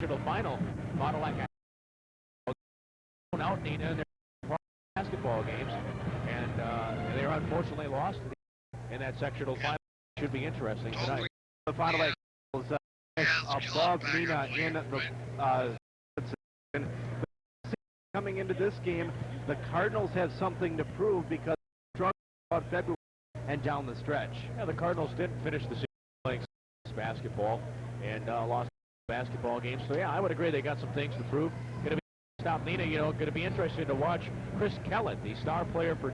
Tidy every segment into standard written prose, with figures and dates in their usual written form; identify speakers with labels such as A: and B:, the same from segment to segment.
A: sectional final. Fought like out Neenah in their basketball games, and they are unfortunately lost in that sectional final. Should be interesting tonight. The final is above Neenah in the coming into this game. The Cardinals have something to prove because they struggled about February and down the stretch. Yeah, the Cardinals didn't finish the season playing basketball and lost basketball games. So yeah, I would agree they got some things to prove. Going to be stop Neenah. You know, going to be interesting to watch Chris Kellett, the star player for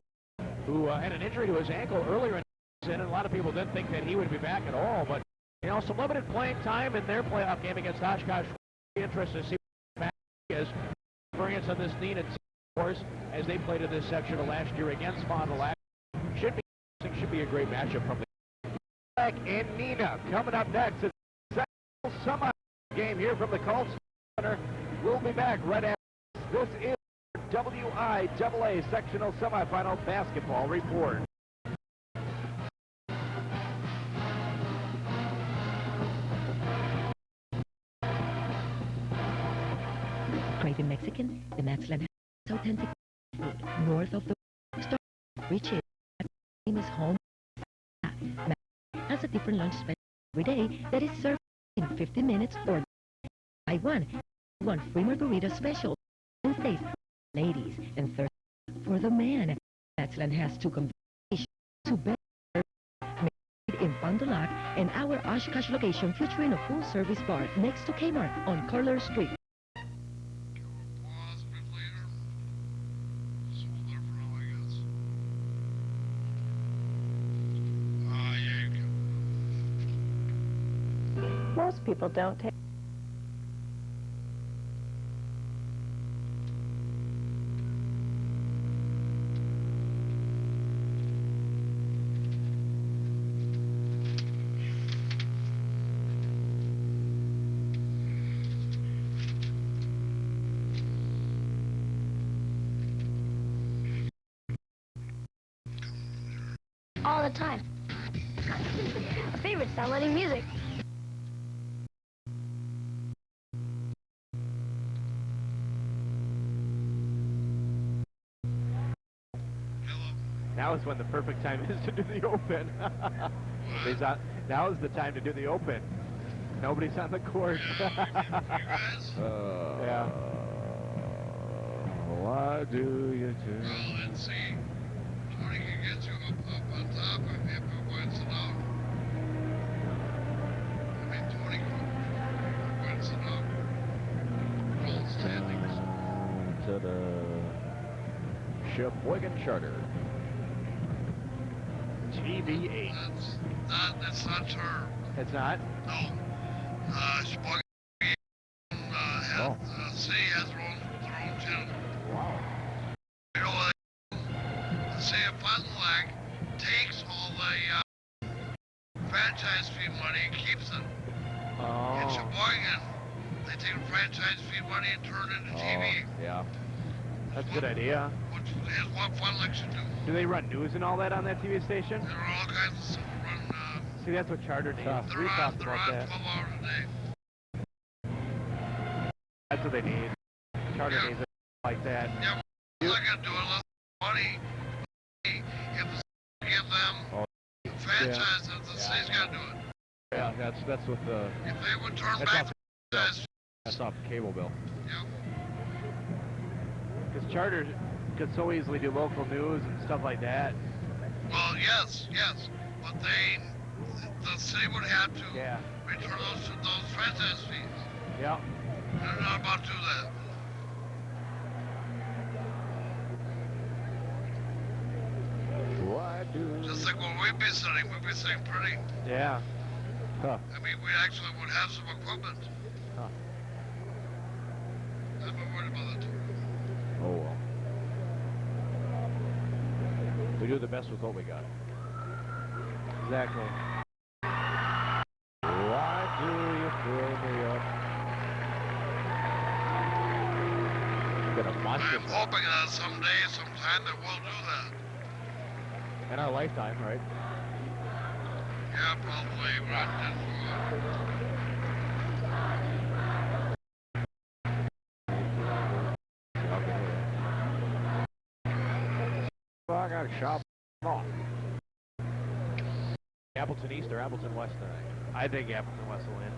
A: who had an injury to his ankle earlier in the season, and a lot of people didn't think that he would be back at all. But you know, some limited playing time in their playoff game against Oshkosh. Interesting to see what back is. Experience on this Neenah course as they played in this sectional last year against Fondy41. Should be a great matchup from the back and Neenah coming up next. It's the semi game here from the Colts Center. We'll be back right after this. This is WIAA sectional semifinal basketball report.
B: Craven Mexican, the Maxland has authentic food north of the store, which is famous home. Has a different lunch special every day that is served in 50 minutes or buy one free margarita special Wednesdays, ladies, and Thursdays for the man. Maxland has two combinations to better made in Fond du Lac and our Oshkosh location featuring a full-service bar next to Kmart on Curler Street.
C: Most people don't take.
D: All the time. My favorite's downloading music.
A: Now is when the perfect time is to do the open. Now is the time to do the open. Nobody's on the court. Yeah. Why do you do?
E: Well, let's see. Tony can get you up on top if it wins it out. I mean, Tony wins it out. Gold standings.
A: To the Sheboygan Charter. TV8.
E: That's not her.
A: It's not?
E: No. Sheboygan City has their own channel.
A: Wow.
E: You know, the city of Fond du Lac takes all the franchise fee money and keeps it.
A: Oh.
E: In Sheboygan, they take the franchise fee money and turn it into TV.
A: Yeah. That's a good idea.
E: Which is what Fond du Lac should do.
A: Do they run news and all that on that TV station?
E: There are all kinds of stuff run.
A: See, that's what Charter needs.
E: They're
A: We
E: on
A: talked
E: 12
A: about that.
E: hours a day.
A: That's what they need. Charter needs it like that.
E: Yeah, well, they're going to do it less money. If the city give them the franchise, then the city's got to do it.
A: Yeah, that's what the...
E: If they would turn
A: That's
E: back
A: off,
E: the franchise,
A: that's off the cable bill.
E: yeah.
A: Because Charter could so easily do local news and stuff like that.
E: Well, yes, but the city would have to return those franchise fees.
A: Yeah.
E: They're not about to do that.
A: Why do...
E: Just like when we'd be sitting pretty.
A: Yeah. Huh.
E: I mean, we actually would have some equipment.
A: Huh.
E: I'm not worried about it.
A: Oh, well. We do the best with what we got. Exactly. Why do you fill me up? Got a monster.
E: I'm hoping that sometime that we'll do that.
A: In our lifetime, right?
E: Yeah, probably. Right.
A: I got a shot off. Appleton East or Appleton West tonight? I think Appleton West will win.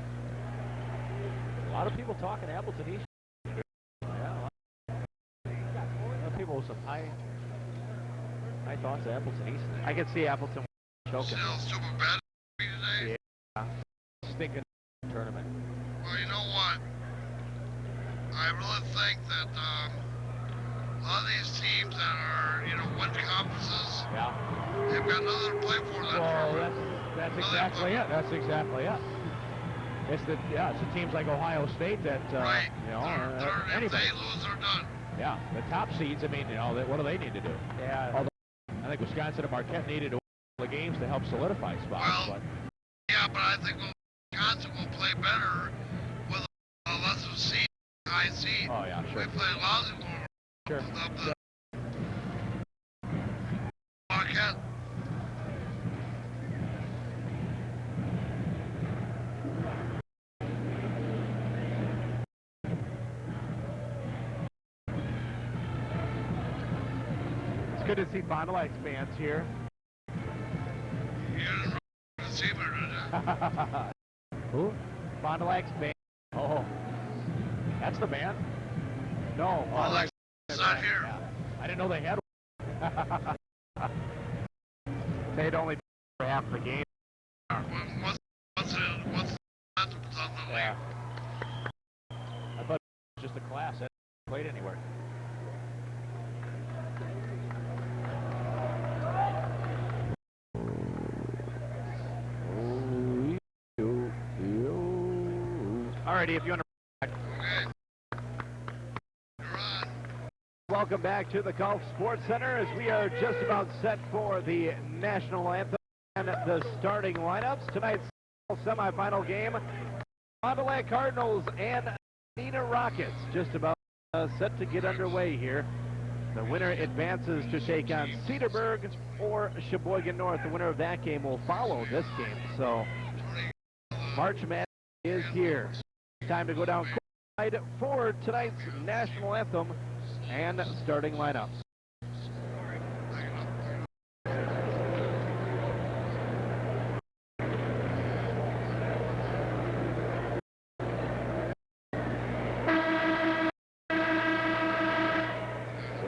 A: A lot of people talking Appleton East. Yeah, a lot of people with some high thoughts of Appleton East. I can see Appleton choking.
E: Still super bad today.
A: Yeah. Stinking tournament.
E: Well, you know what? I really think that a lot of these teams that are, win conferences,
A: Yeah.
E: they've got nothing to play for that
A: Well,
E: tournament.
A: that's exactly it. That's exactly it. It's the teams like Ohio State that
E: Right. If
A: anybody.
E: they lose, they're done.
A: Yeah, the top seeds. I mean, what do they need to do? Yeah. Although I think Wisconsin and Marquette needed to win the games to help solidify spots.
E: Well, yeah, but I think Wisconsin will play better with a lesser seed, high seed.
A: Oh yeah, sure.
E: We played lousy for
A: Sure.
E: Marquette.
A: It's good to see Fond du Lac fans here.
E: You didn't receive it, did you?
A: Who? Fond du Lac's band. Oh, that's the band. No,
E: Well, like, it's not here.
A: Yeah. I didn't know they had one. They'd only been for half the game.
E: What's the on the
A: Yeah. I thought it was just a class. That played anywhere. Alrighty, if you want to.
E: Okay. You're on.
A: Welcome back to the Golf Sports Center as we are just about set for the national anthem and the starting lineups. Tonight's semifinal game, Fond du Lac Cardinals and Neenah Rockets just about set to get underway here. The winner advances to take on Cedarburg or Sheboygan North. The winner of that game will follow this game. So March Madness is here. Time to go down courtside for tonight's national anthem and starting lineups.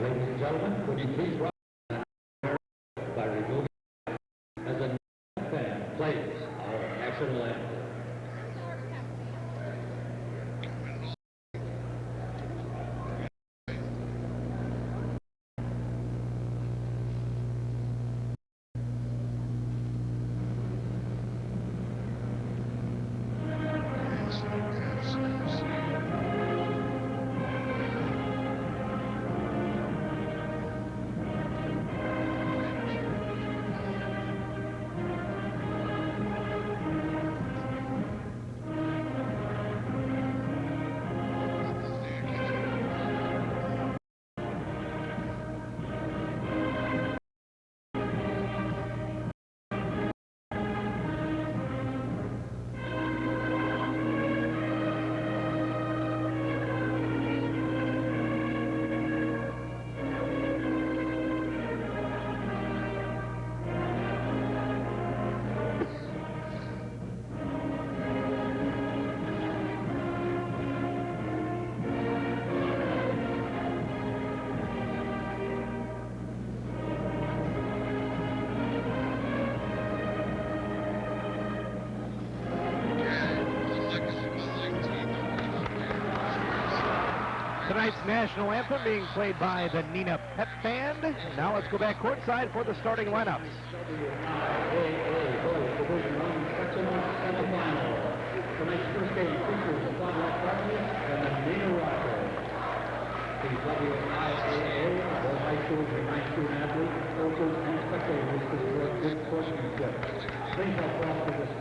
C: Ladies and gentlemen, would you please rise by removing as a fan plays our national anthem.
A: Tonight's national anthem being played by the Neenah Pep Band. Now let's go back courtside for the starting lineups.
C: Tonight's first game features the Fond du Lac Cardinals and the Neenah Rockets. The WIAA, both high schools and high school athletes, coaches, and spectators to support good sportsmanship. Please help foster this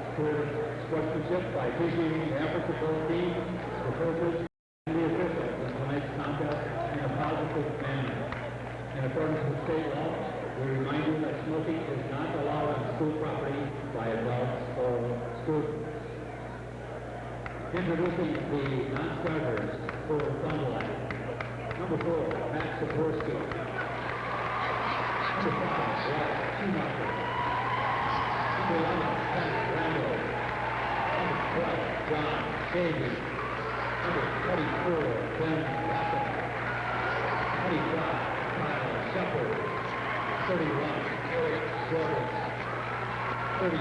C: sportsmanship by appreciating the efforts of both teams, the coaches, and the officials in tonight's contest in a positive manner. In accordance with state law, we remind you that smoking is not allowed on school property by adults or students. Introducing the non-starters for Fond du Lac. Number 4, Matt Saborski. Number Number 7, Ralph Schumacher. Number 11, Pat Randall. Number 12, John Davey. Number 24, Ben Rocket. 25, Kyle Shepard. 31, Eric Jordan. 32,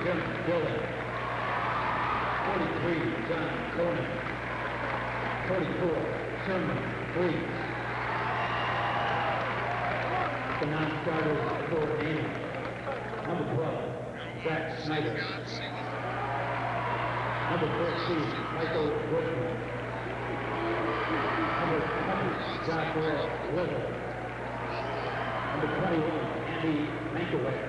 C: Jim Dillon. 43, John Conan. 44, Sherman Breeze. The non-starters for Neenah. Number 12, Zach Snyder. Number 14, Michael Bushman. Number 20, Joshua Little. Number 21, Andy Mankiewicz.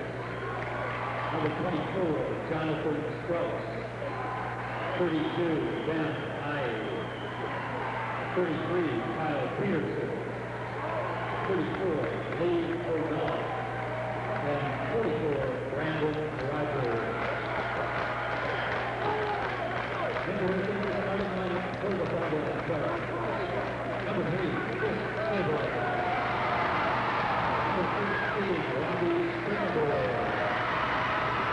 C: Number 24, Jonathan Strauss. 32, Ben Ives. 33, Kyle Peterson. 34, Lee O'Donnell. And 44, Brandon Rogers. Introducing the starting lineup for the Fond du Lac Club. Number 3, Chris Sabler. Number 16, Randy Springboard.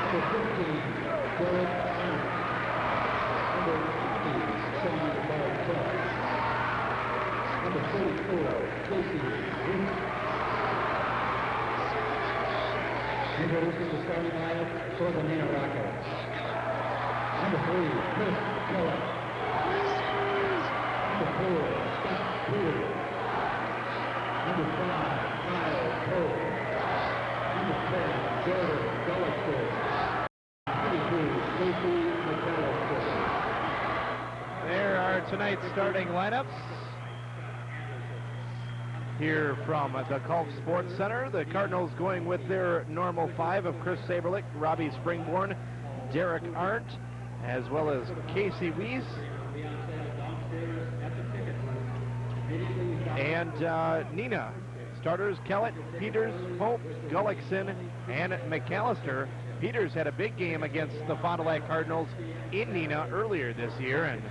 C: Number 15, Derek Arndt. Number 20, Sean Bartel. Number 44, Casey Reese. Introducing the starting lineup for the Neenah Rockets. Number 3, Chris Keller. Number 4, Scott Poole. Number 5, Kyle Cole. Number 10, Jordan Gullickson. 22, Stacey McAllister.
A: There are tonight's starting lineups. Here from the Gulf Sports Center, the Cardinals going with their normal 5 of Chris Saberlich, Robbie Springborn, Derek Arndt, as well as Casey Weiss, and Neenah. Starters, Kellett, Peters, Pope, Gullickson, and McAllister. Peters had a big game against the Fond du Lac Cardinals in Neenah earlier this year and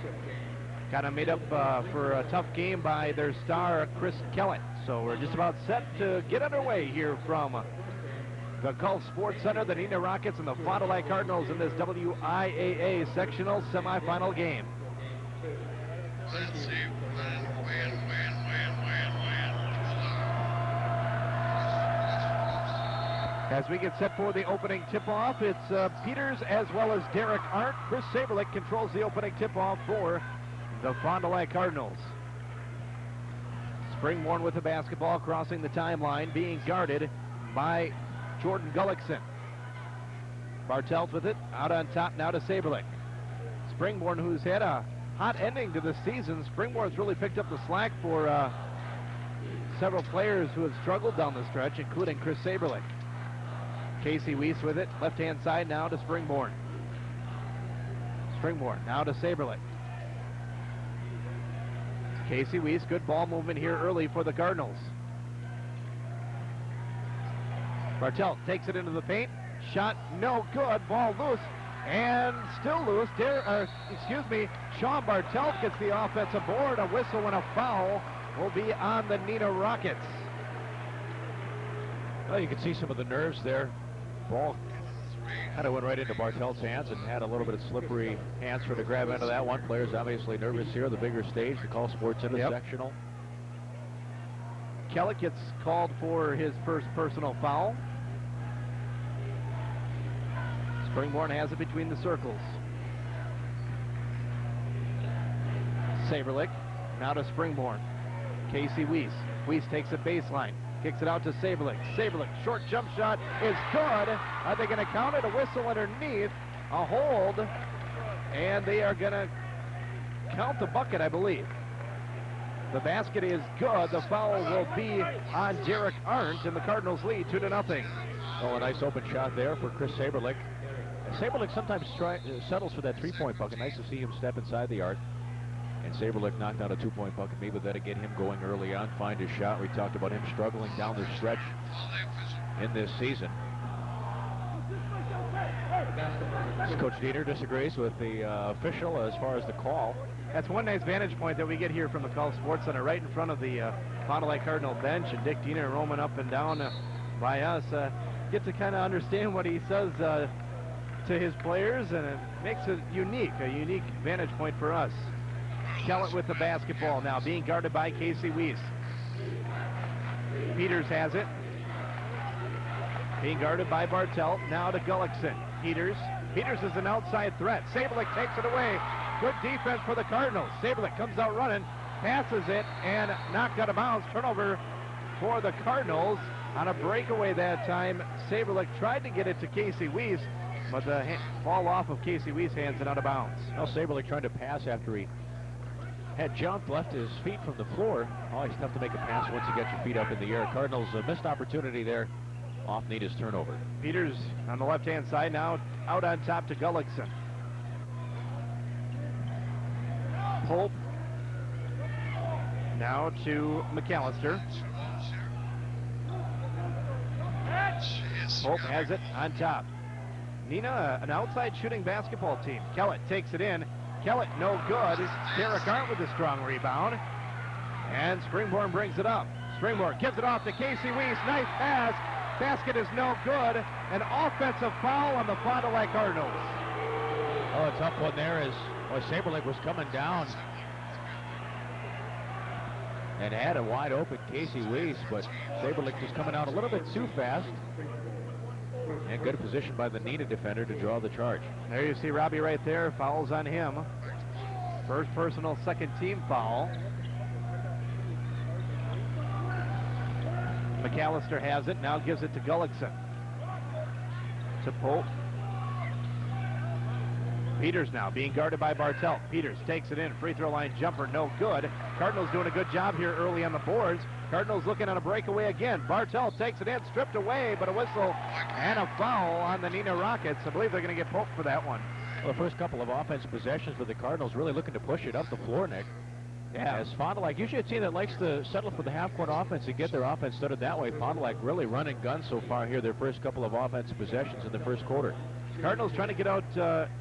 A: kind of made up for a tough game by their star, Chris Kellett. So we're just about set to get underway here from the Gulf Sports Center, the Neenah Rockets and the Fond du Lac Cardinals in this WIAA sectional semifinal game.
E: Let's see when.
A: As we get set for the opening tip-off, it's Peters as well as Derek Arndt. Chris Saberlich controls the opening tip-off for the Fond du Lac Cardinals. Springborn with the basketball, crossing the timeline, being guarded by Jordan Gullickson. Bartelt with it, out on top now to Saberlich. Springborn, who's had a hot ending to the season. Springborn's really picked up the slack for several players who have struggled down the stretch, including Chris Saberlich. Casey Weiss with it, left-hand side now to Springborn. Springborn now to Saberlich. Casey Weiss, good ball movement here early for the Cardinals. Bartelt takes it into the paint. Shot no good. Ball loose and still loose. Sean Bartelt gets the offensive board. A whistle and a foul will be on the Neenah Rockets.
F: Well, you can see some of the nerves there. Ball kind of went right into Bartel's hands and had a little bit of slippery hands for to grab into that one. Players obviously nervous here, the bigger stage, the Call Sports Center sectional.
A: Kellett gets called for his first personal foul. Springborn has it between the circles. Saberlich now to Springborn. Casey Weiss. Weiss takes it baseline. Kicks it out to Saberlich. Saberlich, short jump shot is good. Are they going to count it? A whistle underneath, a hold, and they are going to count the bucket, I believe. The basket is good. The foul will be on Derek Arndt, and the Cardinals lead 2-0.
F: Oh, a nice open shot there for Chris Saberlich. Saberlich sometimes settles for that three-point bucket. Nice to see him step inside the arc. And Saberlich knocked out a two-point bucket. Maybe that'll get him going early on, find his shot. We talked about him struggling down the stretch in this season. Coach Diener disagrees with the official as far as the call.
A: That's one nice vantage point that we get here from the Gulf Sports Center, right in front of the Fond du Lac Cardinal bench, and Dick Diener roaming up and down by us. Get to kind of understand what he says to his players, and it makes it a unique vantage point for us. Kellett with the basketball now, being guarded by Casey Weiss. Peters has it. Being guarded by Bartelt. Now to Gullickson. Peters is an outside threat. Saberlich takes it away. Good defense for the Cardinals. Saberlich comes out running, passes it, and knocked out of bounds. Turnover for the Cardinals on a breakaway that time. Saberlich tried to get it to Casey Weiss, but the ball off of Casey Weiss' hands and out of bounds.
F: Well, Saberlich trying to pass after he had jumped, left his feet from the floor. Always tough to make a pass once you get your feet up in the air. Cardinals a missed opportunity there off Neenah's turnover.
A: Peters on the left-hand side now, out on top to Gullickson. Pope now to McAllister. Pope has it on top. Neenah, an outside shooting basketball team. Kellett takes it in. Kellett no good. Derek Arndt with a strong rebound. And Springborn brings it up. Springborn gives it off to Casey Weiss. Nice pass. Basket is no good. An offensive foul on the Fond du Lac Cardinals.
F: Oh, a tough one there as Saberlich was coming down and had a wide open Casey Weiss, but Saberlich was coming out a little bit too fast. And good position by the Neenah defender to draw the charge.
A: There you see Robbie right there. Fouls on him. First personal, second team foul. McAllister has it, now gives it to Gullickson. To Pope. Peters now being guarded by Bartelt. Peters takes it in, free throw line jumper, no good. Cardinals doing a good job here early on the boards. Cardinals looking at a breakaway again. Bartelt takes it in, stripped away, but a whistle and a foul on the Neenah Rockets. I believe they're going to get poked for that one.
F: Well, the first couple of offense possessions for the Cardinals really looking to push it up the floor, Nick.
A: Yeah.
F: As Fond du Lac, usually a team that likes to settle for the half-court offense and get their offense started that way. Fond du Lac really running guns so far here, their first couple of offensive possessions in the first quarter.
A: Cardinals trying to get out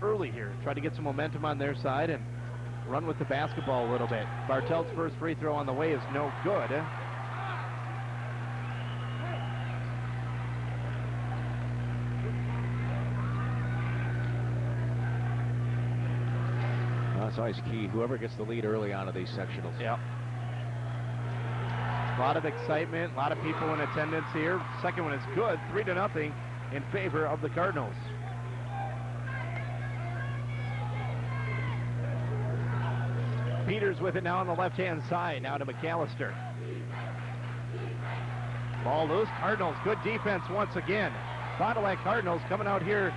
A: early here, try to get some momentum on their side and run with the basketball a little bit. Bartelt's first free throw on the way is no good.
F: That's always key. Whoever gets the lead early on in these sectionals.
A: Yep. A lot of excitement, a lot of people in attendance here. Second one is good, 3-0 in favor of the Cardinals. Peters with it now on the left-hand side, now to McAllister. Ball loose, Cardinals, good defense once again. Fond du Lac Cardinals coming out here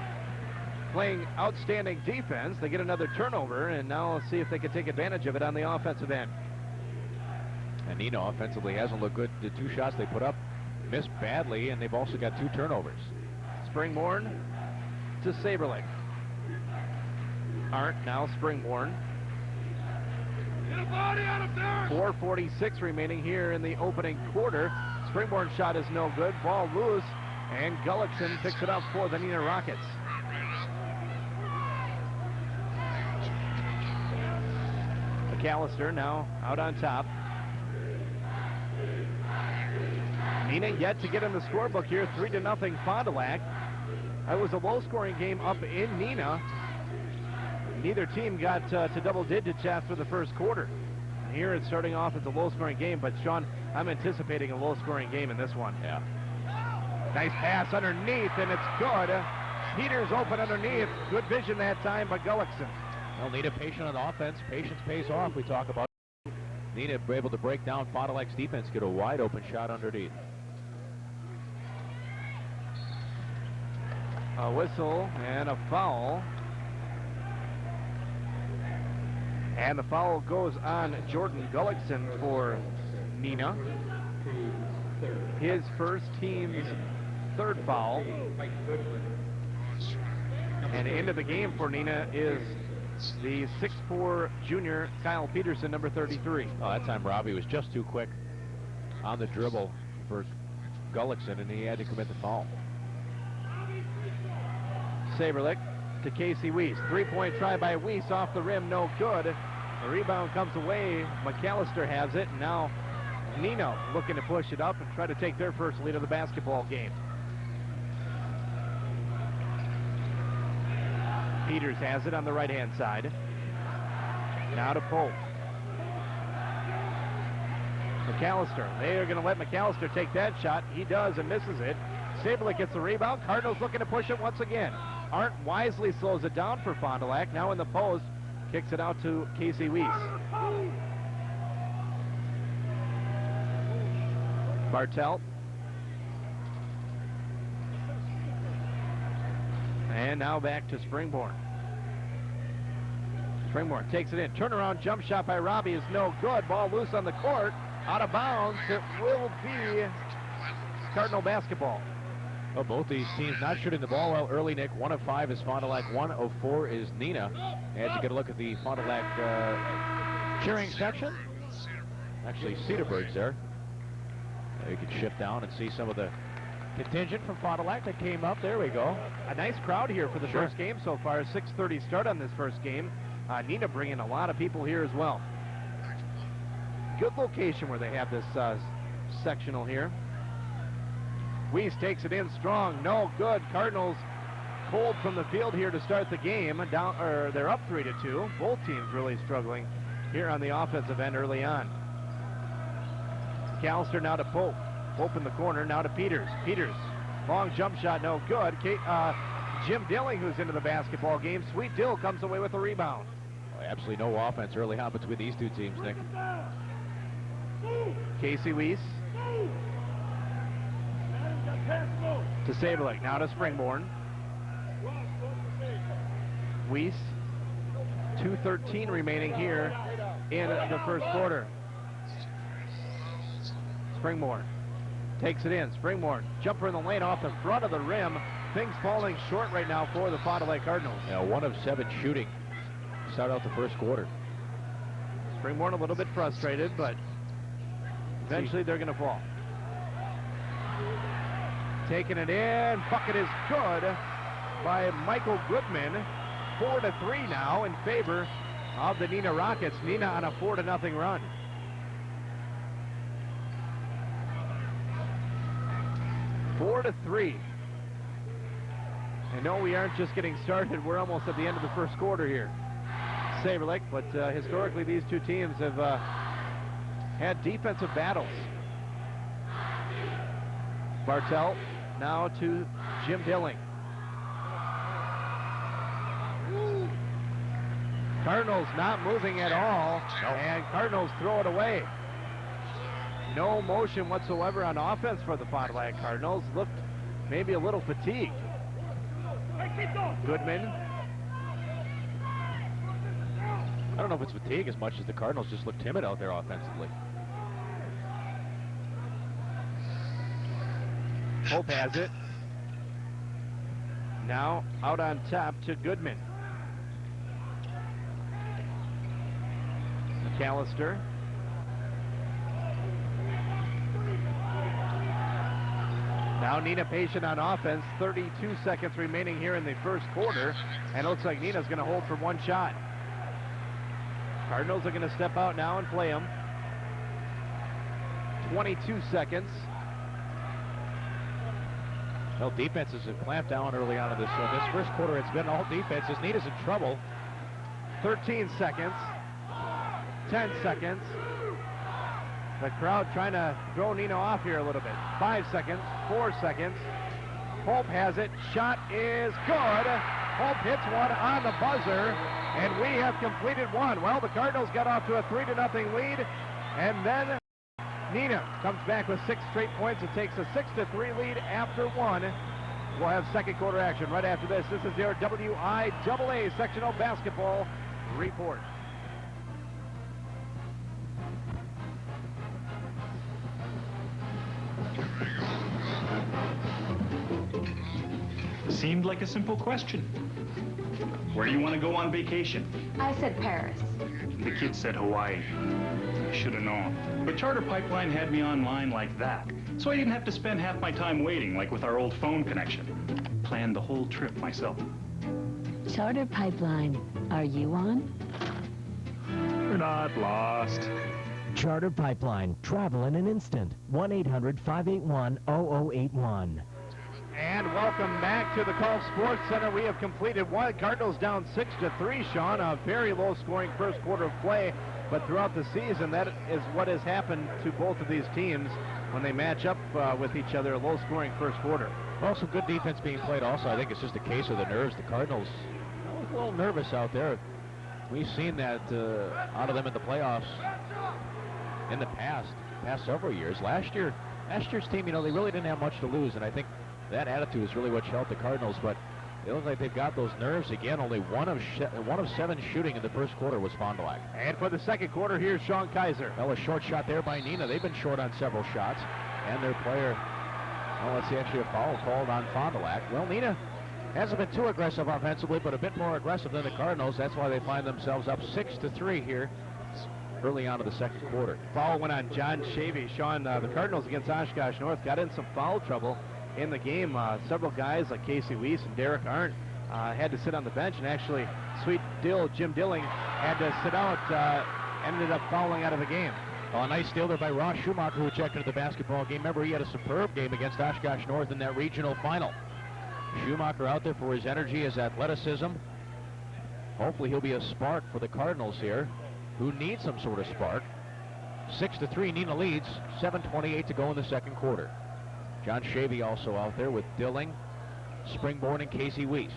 A: playing outstanding defense. They get another turnover, and now let's see if they can take advantage of it on the offensive end.
F: And Neenah offensively hasn't looked good. The two shots they put up missed badly, and they've also got two turnovers.
A: Springborn to Saberlich. Arndt now Springborn. 4:46 remaining here in the opening quarter. Springborn shot is no good. Ball loose, and Gullickson picks it up for the Neenah Rockets. McAllister now out on top. Neenah yet to get in the scorebook here, 3-0 Fond du Lac. That was a low-scoring game up in Neenah. Neither team got to double digits after the first quarter. Here it's starting off as a low-scoring game, but Sean, I'm anticipating a low-scoring game in this one.
F: Yeah.
A: Nice pass underneath, and it's good. Peters open underneath. Good vision that time by Gullickson.
F: Well, Neenah patient on offense. Patience pays off. We talk about Neenah able to break down Fond du Lac's defense, get a wide open shot underneath.
A: A whistle and a foul. And the foul goes on Jordan Gullickson for Neenah. His first team's third foul. And into the game for Neenah is the 6'4" junior Kyle Peterson, number 33.
F: Oh, that time Robbie was just too quick on the dribble for Gullickson, and he had to commit the foul.
A: Saberlich to Casey Weiss. Three-point try by Weiss off the rim, no good. The rebound comes away. McAllister has it, and now Neenah looking to push it up and try to take their first lead of the basketball game. Peters has it on the right-hand side. Now to Pope. McAllister. They are going to let McAllister take that shot. He does and misses it. Saberlich gets the rebound. Cardinals looking to push it once again. Arndt wisely slows it down for Fond du Lac. Now in the post. Kicks it out to Casey Weiss. Bartelt. And now back to Springborn. Springborn takes it in. Turnaround jump shot by Robbie is no good. Ball loose on the court. Out of bounds. It will be Cardinal basketball.
F: Well, both these teams not shooting the ball well early, Nick. 1 of 5 is Fond du Lac. 1 of 4 is Neenah. As you get a look at the Fond du Lac cheering section. Actually, Cedarburg's there. You can shift down and see some of the contingent from Fond du Lac that came up. There we go.
A: A nice crowd here for the first game so far. 6:30 start on this first game. Neenah bringing a lot of people here as well. Good location where they have this sectional here. Weiss takes it in strong. No good. Cardinals cold from the field here to start the game. They're up 3-2. Both teams really struggling here on the offensive end early on. McAllister now to Pope. Pope in the corner. Now to Peters. Peters. Long jump shot. No good. Jim Dilling, who's into the basketball game. Sweet Dill comes away with a rebound.
F: Absolutely no offense early on between these two teams, Nick.
A: Casey Weiss. To Saberlich, now to Springborn. Weiss, 2:13 remaining here in the first quarter. Springborn takes it in. Springborn, jumper in the lane off the front of the rim. Things falling short right now for the Fond du Lac Cardinals.
F: Yeah, 1 of 7 shooting. Start out the first quarter.
A: Springborn a little bit frustrated, but eventually they're going to fall. Taking it in. Bucket is good by Michael Goodman. 4-3 now in favor of the Neenah Rockets. Neenah on a 4-0 run. Four to 3. And no, we aren't just getting started. We're almost at the end of the first quarter here. Saberlich, but historically these two teams have had defensive battles. Bartelt now to Jim Dilling. Cardinals not moving at all, and Cardinals throw it away. No motion whatsoever on offense for the Fond du Lac Cardinals. Looked maybe a little fatigued. Goodman.
F: I don't know if it's fatigue as much as the Cardinals just look timid out there offensively.
A: Pope has it. Now out on top to Goodman. McAllister. Now Neenah patient on offense. 32 seconds remaining here in the first quarter. And it looks like Neenah's going to hold for one shot. Cardinals are going to step out now and play them. 22 seconds.
F: Well, defenses have clamped down early on in this first quarter. It's been all defenses. Neenah's in trouble.
A: 13 seconds. 10 seconds. The crowd trying to throw Neenah off here a little bit. 5 seconds. 4 seconds. Pope has it. Shot is good. Pope hits one on the buzzer, and we have completed one. Well, the Cardinals got off to a 3-0 lead, and then Neenah comes back with 6 straight points. It takes a 6-3 lead after one. We'll have second quarter action right after this. This is your WIAA Sectional Basketball Report.
G: Seemed like a simple question. Where do you want to go on vacation?
D: I said Paris.
G: The kid said Hawaii. I should have known. But Charter Pipeline had me online like that, so I didn't have to spend half my time waiting like with our old phone connection. Planned the whole trip myself.
B: Charter Pipeline, are you on?
G: We're not lost.
H: Charter Pipeline. Travel in an instant. 1-800-581-0081.
A: And welcome back to the Gulf Sports Center. We have completed one. Cardinals down 6-3, Sean. A very low-scoring first quarter of play. But throughout the season, that is what has happened to both of these teams when they match up with each other. A low-scoring first quarter.
F: Well, some good defense being played also. I think it's just a case of the nerves. The Cardinals a little nervous out there. We've seen that out of them in the playoffs in the past several years. Last year's team, they really didn't have much to lose, and I think that attitude is really what helped the Cardinals, but it looks like they've got those nerves again. Only one of 7 shooting in the first quarter was Fond du Lac.
A: And for the second quarter, here's Sean Kaiser.
F: Well, a short shot there by Neenah. They've been short on several shots, and their player, let's see, actually a foul called on Fond du Lac. Well, Neenah hasn't been too aggressive offensively, but a bit more aggressive than the Cardinals. That's why they find themselves up 6-3 here early on in the second quarter.
A: Foul went on John Shavy. Sean, the Cardinals against Oshkosh North got in some foul trouble in the game. Several guys like Casey Weiss and Derek Arndt had to sit on the bench, and actually Jim Dilling had to sit out, ended up fouling out of the game.
F: Well, a nice steal there by Ross Schumacher, who checked into the basketball game. Remember, he had a superb game against Oshkosh North in that regional final. Schumacher out there for his energy, his athleticism. Hopefully he'll be a spark for the Cardinals here, who need some sort of spark. 6-3, Neenah leads. 7:28 to go in the second quarter. John Shavy also out there with Dilling, Springborn, and Casey Weiss.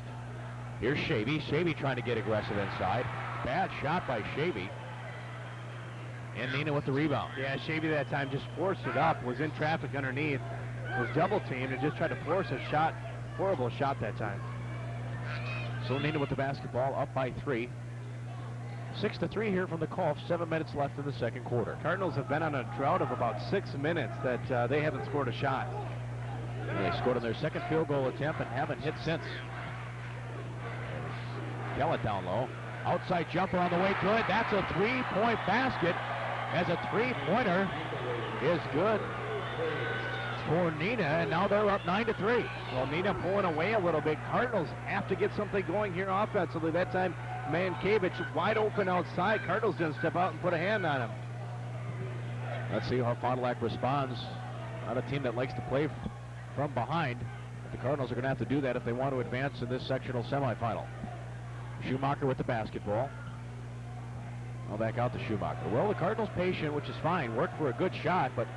F: Here's Shavy. Shavy trying to get aggressive inside. Bad shot by Shavy. And Neenah with the rebound.
A: Yeah, Shavy that time just forced it up, was in traffic underneath, was double teamed, and just tried to force a shot. Horrible shot that time.
F: So Neenah with the basketball, up by 3. 6-3 here from the Colts. 7 minutes left in the second quarter.
A: Cardinals have been on a drought of about 6 minutes that they haven't scored a shot.
F: And they scored on their second field goal attempt and haven't hit since. Kellett down low. Outside jumper on the way good. That's a 3-point basket, as a 3-pointer is good for Neenah, and now they're up 9-3.
A: Well, Neenah pulling away a little bit. Cardinals have to get something going here offensively. That time, Mankiewicz wide open outside. Cardinals didn't step out and put a hand on him.
F: Let's see how Fond du Lac responds. Not a team that likes to play from behind. The Cardinals are going to have to do that if they want to advance in this sectional semifinal. Schumacher with the basketball. I'll back out to Schumacher. Well, the Cardinals patient, which is fine. Worked for a good shot, but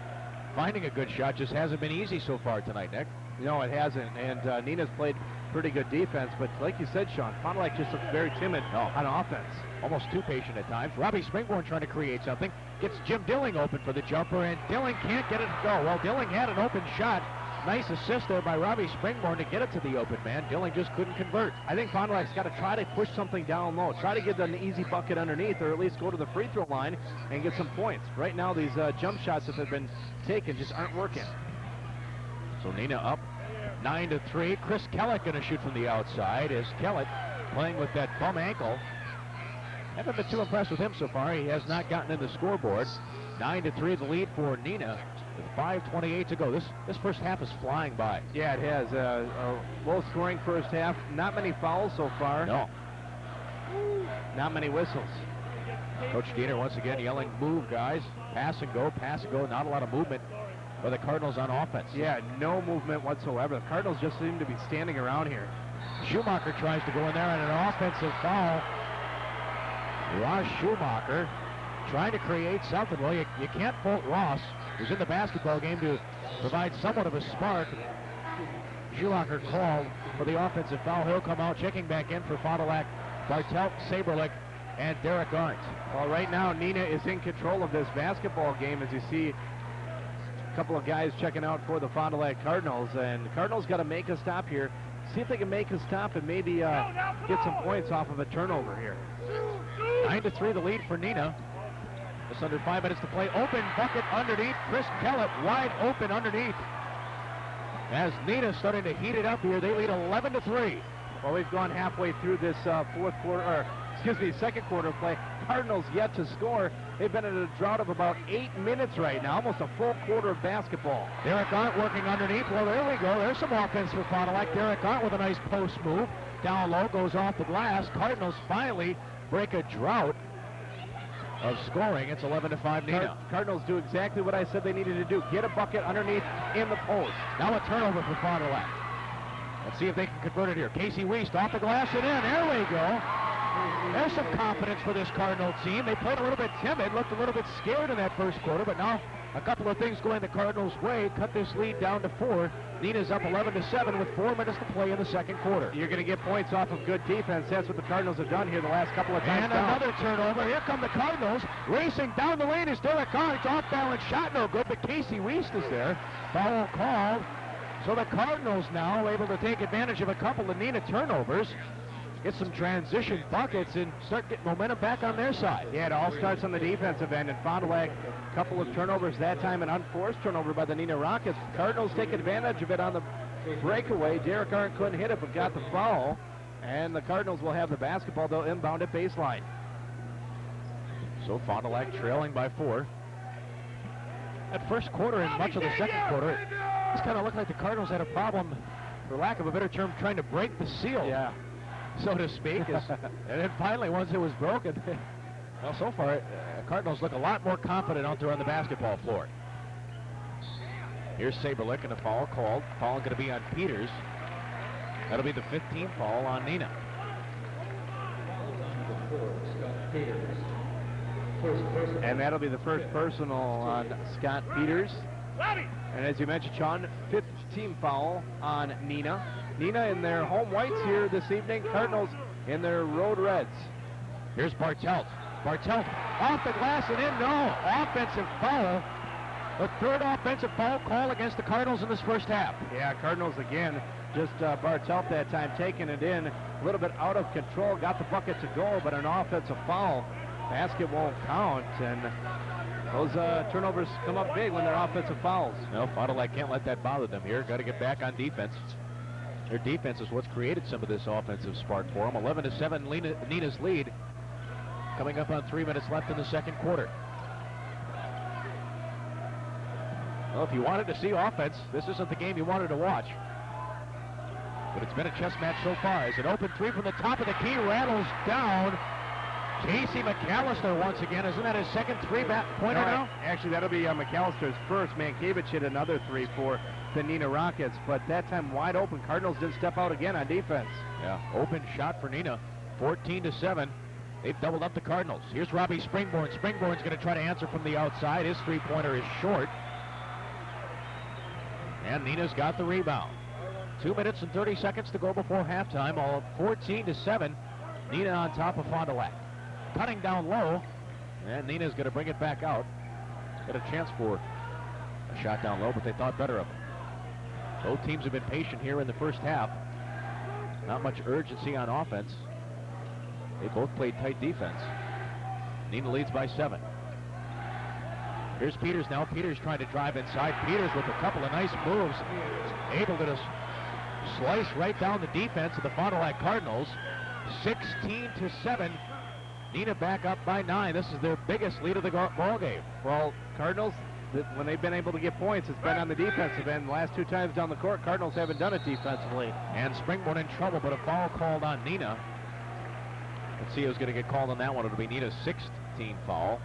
F: finding a good shot just hasn't been easy so far tonight, Nick.
A: No, it hasn't, and Neenah's played pretty good defense, but like you said, Sean, Fond du Lac just looks very timid on offense.
F: Almost too patient at times. Robbie Springborn trying to create something. Gets Jim Dilling open for the jumper, and Dilling can't get it to go. Well, Dilling had an open shot. Nice assist there by Robbie Springborn to get it to the open man. Dilling just couldn't convert.
A: I think Fond du Lac's got to try to push something down low. Try to get an easy bucket underneath, or at least go to the free throw line and get some points. Right now, these jump shots that have been taken just aren't working.
F: So Neenah up 9-3. Chris Kellett going to shoot from the outside, as Kellett playing with that bum ankle. Haven't been too impressed with him so far. He has not gotten in the scoreboard. 9-3 the lead for Neenah with 5:28 to go. This first half is flying by.
A: Yeah, it has. A low-scoring first half. Not many fouls so far.
F: No.
A: Not many whistles.
F: Coach Diener once again yelling, "Move, guys. Pass and go, pass and go." Not a lot of movement for the Cardinals on offense.
A: Yeah, no movement whatsoever. The Cardinals just seem to be standing around here.
F: Schumacher tries to go in there, and an offensive foul. Ross Schumacher trying to create something. Well, you can't fault Ross, who's in the basketball game, to provide somewhat of a spark. Schumacher called for the offensive foul. He'll come out, checking back in for Fond du Lac, Bartelt, Saberlich, and Derek Arndt.
A: Well, right now, Neenah is in control of this basketball game, as you see a couple of guys checking out for the Fond du Lac Cardinals, and the Cardinals got to make a stop here. See if they can make a stop and maybe get some points off of a turnover here.
F: 9-3 the lead for Neenah. Just under 5 minutes to play. Open bucket underneath. Chris Kellett wide open underneath. As Neenah starting to heat it up here, they lead 11-3.
A: Well, we've gone halfway through this second quarter of play. Cardinals yet to score. They've been in a drought of about 8 minutes right now, almost a full quarter of basketball.
F: Derek Arndt working underneath. Well, there we go. There's some offense for Fond du Lac. Derek Arndt with a nice post move. Down low, goes off the glass. Cardinals finally break a drought. of scoring. It's 11-5 Neenah.
A: Cardinals do exactly what I said they needed to do. Get a bucket underneath in the post.
F: Now a turnover for Fond du Lac. Let's see if they can convert it here. Casey Wiest off the glass and in. There we go. There's some confidence for this Cardinal team. They played a little bit timid, looked a little bit scared in that first quarter, but now a couple of things going the Cardinals' way. Cut this lead down to 4. Neenah's up 11-7 with 4 minutes to play in the second quarter.
A: You're going to get points off of good defense. That's what the Cardinals have done here the last couple of times.
F: And another turnover. Here come the Cardinals. Racing down the lane is Derek Carr. It's off-balance shot, no good, but Casey Wiest is there. Foul called. So the Cardinals now able to take advantage of a couple of Neenah turnovers, get some transition buckets, and start getting momentum back on their side.
A: Yeah, it all starts on the defensive end, and Fond du Lac, a couple of turnovers that time, an unforced turnover by the Neenah Rockets. Cardinals take advantage of it on the breakaway. Derek Arndt couldn't hit it, but got the foul, and the Cardinals will have the basketball. They'll inbound at baseline.
F: So Fond du Lac trailing by 4. That first quarter and much of the second quarter, it's kind of looked like the Cardinals had a problem, for lack of a better term, trying to break the seal.
A: Yeah.
F: So to speak. And then finally, once it was broken, well, so far, Cardinals look a lot more confident out there on the basketball floor. Here's Saberlick, and a foul called. Foul going to be on Peters. That'll be the 15th foul on Neenah.
A: And that'll be the first personal on Scott Peters. And as you mentioned, Sean, 15th foul on Neenah. Neenah in their home whites here this evening. Cardinals in their road reds.
F: Here's Bartelt. Bartelt off the glass and in. No. Offensive foul. The third offensive foul call against the Cardinals in this first half.
A: Yeah, Cardinals again. Just Bartelt that time taking it in. A little bit out of control. Got the bucket to go, but an offensive foul. Basket won't count. And those turnovers come up big when they're offensive fouls.
F: No, Fond du Lac can't let that bother them here. Got to get back on defense. Their defense is what's created some of this offensive spark for them. 11-7 Neenah's lead. Coming up on 3 minutes left in the second quarter. Well, if you wanted to see offense, this isn't the game you wanted to watch. But it's been a chess match so far. As an open three from the top of the key rattles down. Casey McAllister once again. Isn't that his second three-pointer now?
A: Actually, that'll be McAllister's first. Mankiewicz hit another three for the Neenah Rockets, but that time wide open. Cardinals did step out again on defense.
F: Yeah, open shot for Neenah. 14-7. They've doubled up the Cardinals. Here's Robbie Springborn. Springborn's going to try to answer from the outside. His three-pointer is short. And Neenah's got the rebound. 2 minutes and 30 seconds to go before halftime. All 14-7. Neenah on top of Fond du Lac. Cutting down low, and Neenah's going to bring it back out. Got a chance for a shot down low, but they thought better of it. Both teams have been patient here in the first half. Not much urgency on offense. They both played tight defense. Neenah leads by 7. Here's Peters now. Peters trying to drive inside. Peters with a couple of nice moves. Able to just slice right down the defense of the Fond du Lac Cardinals. 16-7. Neenah back up by 9. This is their biggest lead of the ball game.
A: Well, Cardinals, when they've been able to get points, it's been on the defensive end. The last 2 times down the court, Cardinals haven't done it defensively.
F: And Springborn in trouble, but a foul called on Neenah. Let's see who's going to get called on that one. It'll be Neenah's 16th foul.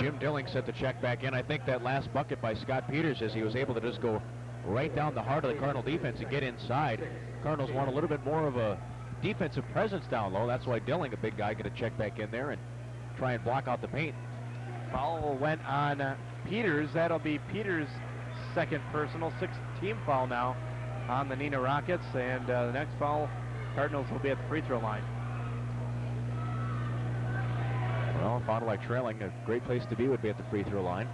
F: Jim Dilling set the check back in. I think that last bucket by Scott Peters, as he was able to just go right down the heart of the Cardinal defense and get inside. Cardinals want a little bit more of a defensive presence down low. That's why Dilling, a big guy, get a check back in there and try and block out the paint.
A: Foul went on Peters. That'll be Peters' second personal. 16th foul now on the Neenah Rockets. And the next foul, Cardinals will be at the free throw line.
F: Well, Fond du Lac trailing, a great place to be would be at the free throw line.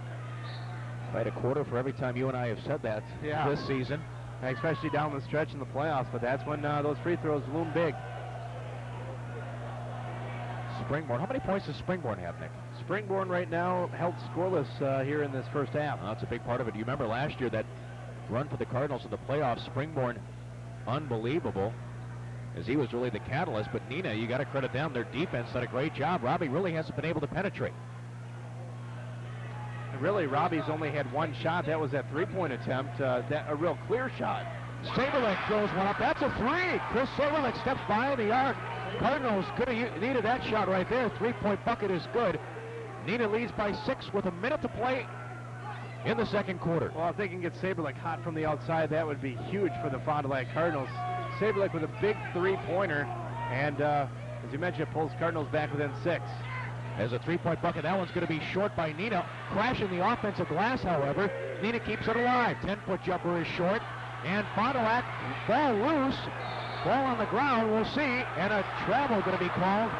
F: If I had a quarter for every time you and I have said that this season.
A: Especially down the stretch in the playoffs, but that's when those free throws loom big.
F: Springborn, how many points does Springborn have, Nick?
A: Springborn right now held scoreless here in this first half.
F: Well, that's a big part of it. You remember last year that run for the Cardinals in the playoffs, Springborn, unbelievable, as he was really the catalyst. But Neenah, you got to credit them. Their defense did a great job. Robbie really hasn't been able to penetrate.
A: Really, Robbie's only had one shot. That was that three-point attempt, a real clear shot.
F: Saberlick throws one up. That's a three. Chris Saberlick steps by the arc. Cardinals could have needed that shot right there. Three-point bucket is good. Neenah leads by 6 with a minute to play in the second quarter.
A: Well, if they can get Saberlick hot from the outside, that would be huge for the Fond du Lac Cardinals. Saberlick with a big three-pointer, and as you mentioned, it pulls Cardinals back within 6.
F: As a three-point bucket, that one's going to be short by Neenah. Crashing the offensive glass, however. Neenah keeps it alive. 10-foot jumper is short. And Fond du Lac, ball loose. Ball on the ground, we'll see. And a travel going to be called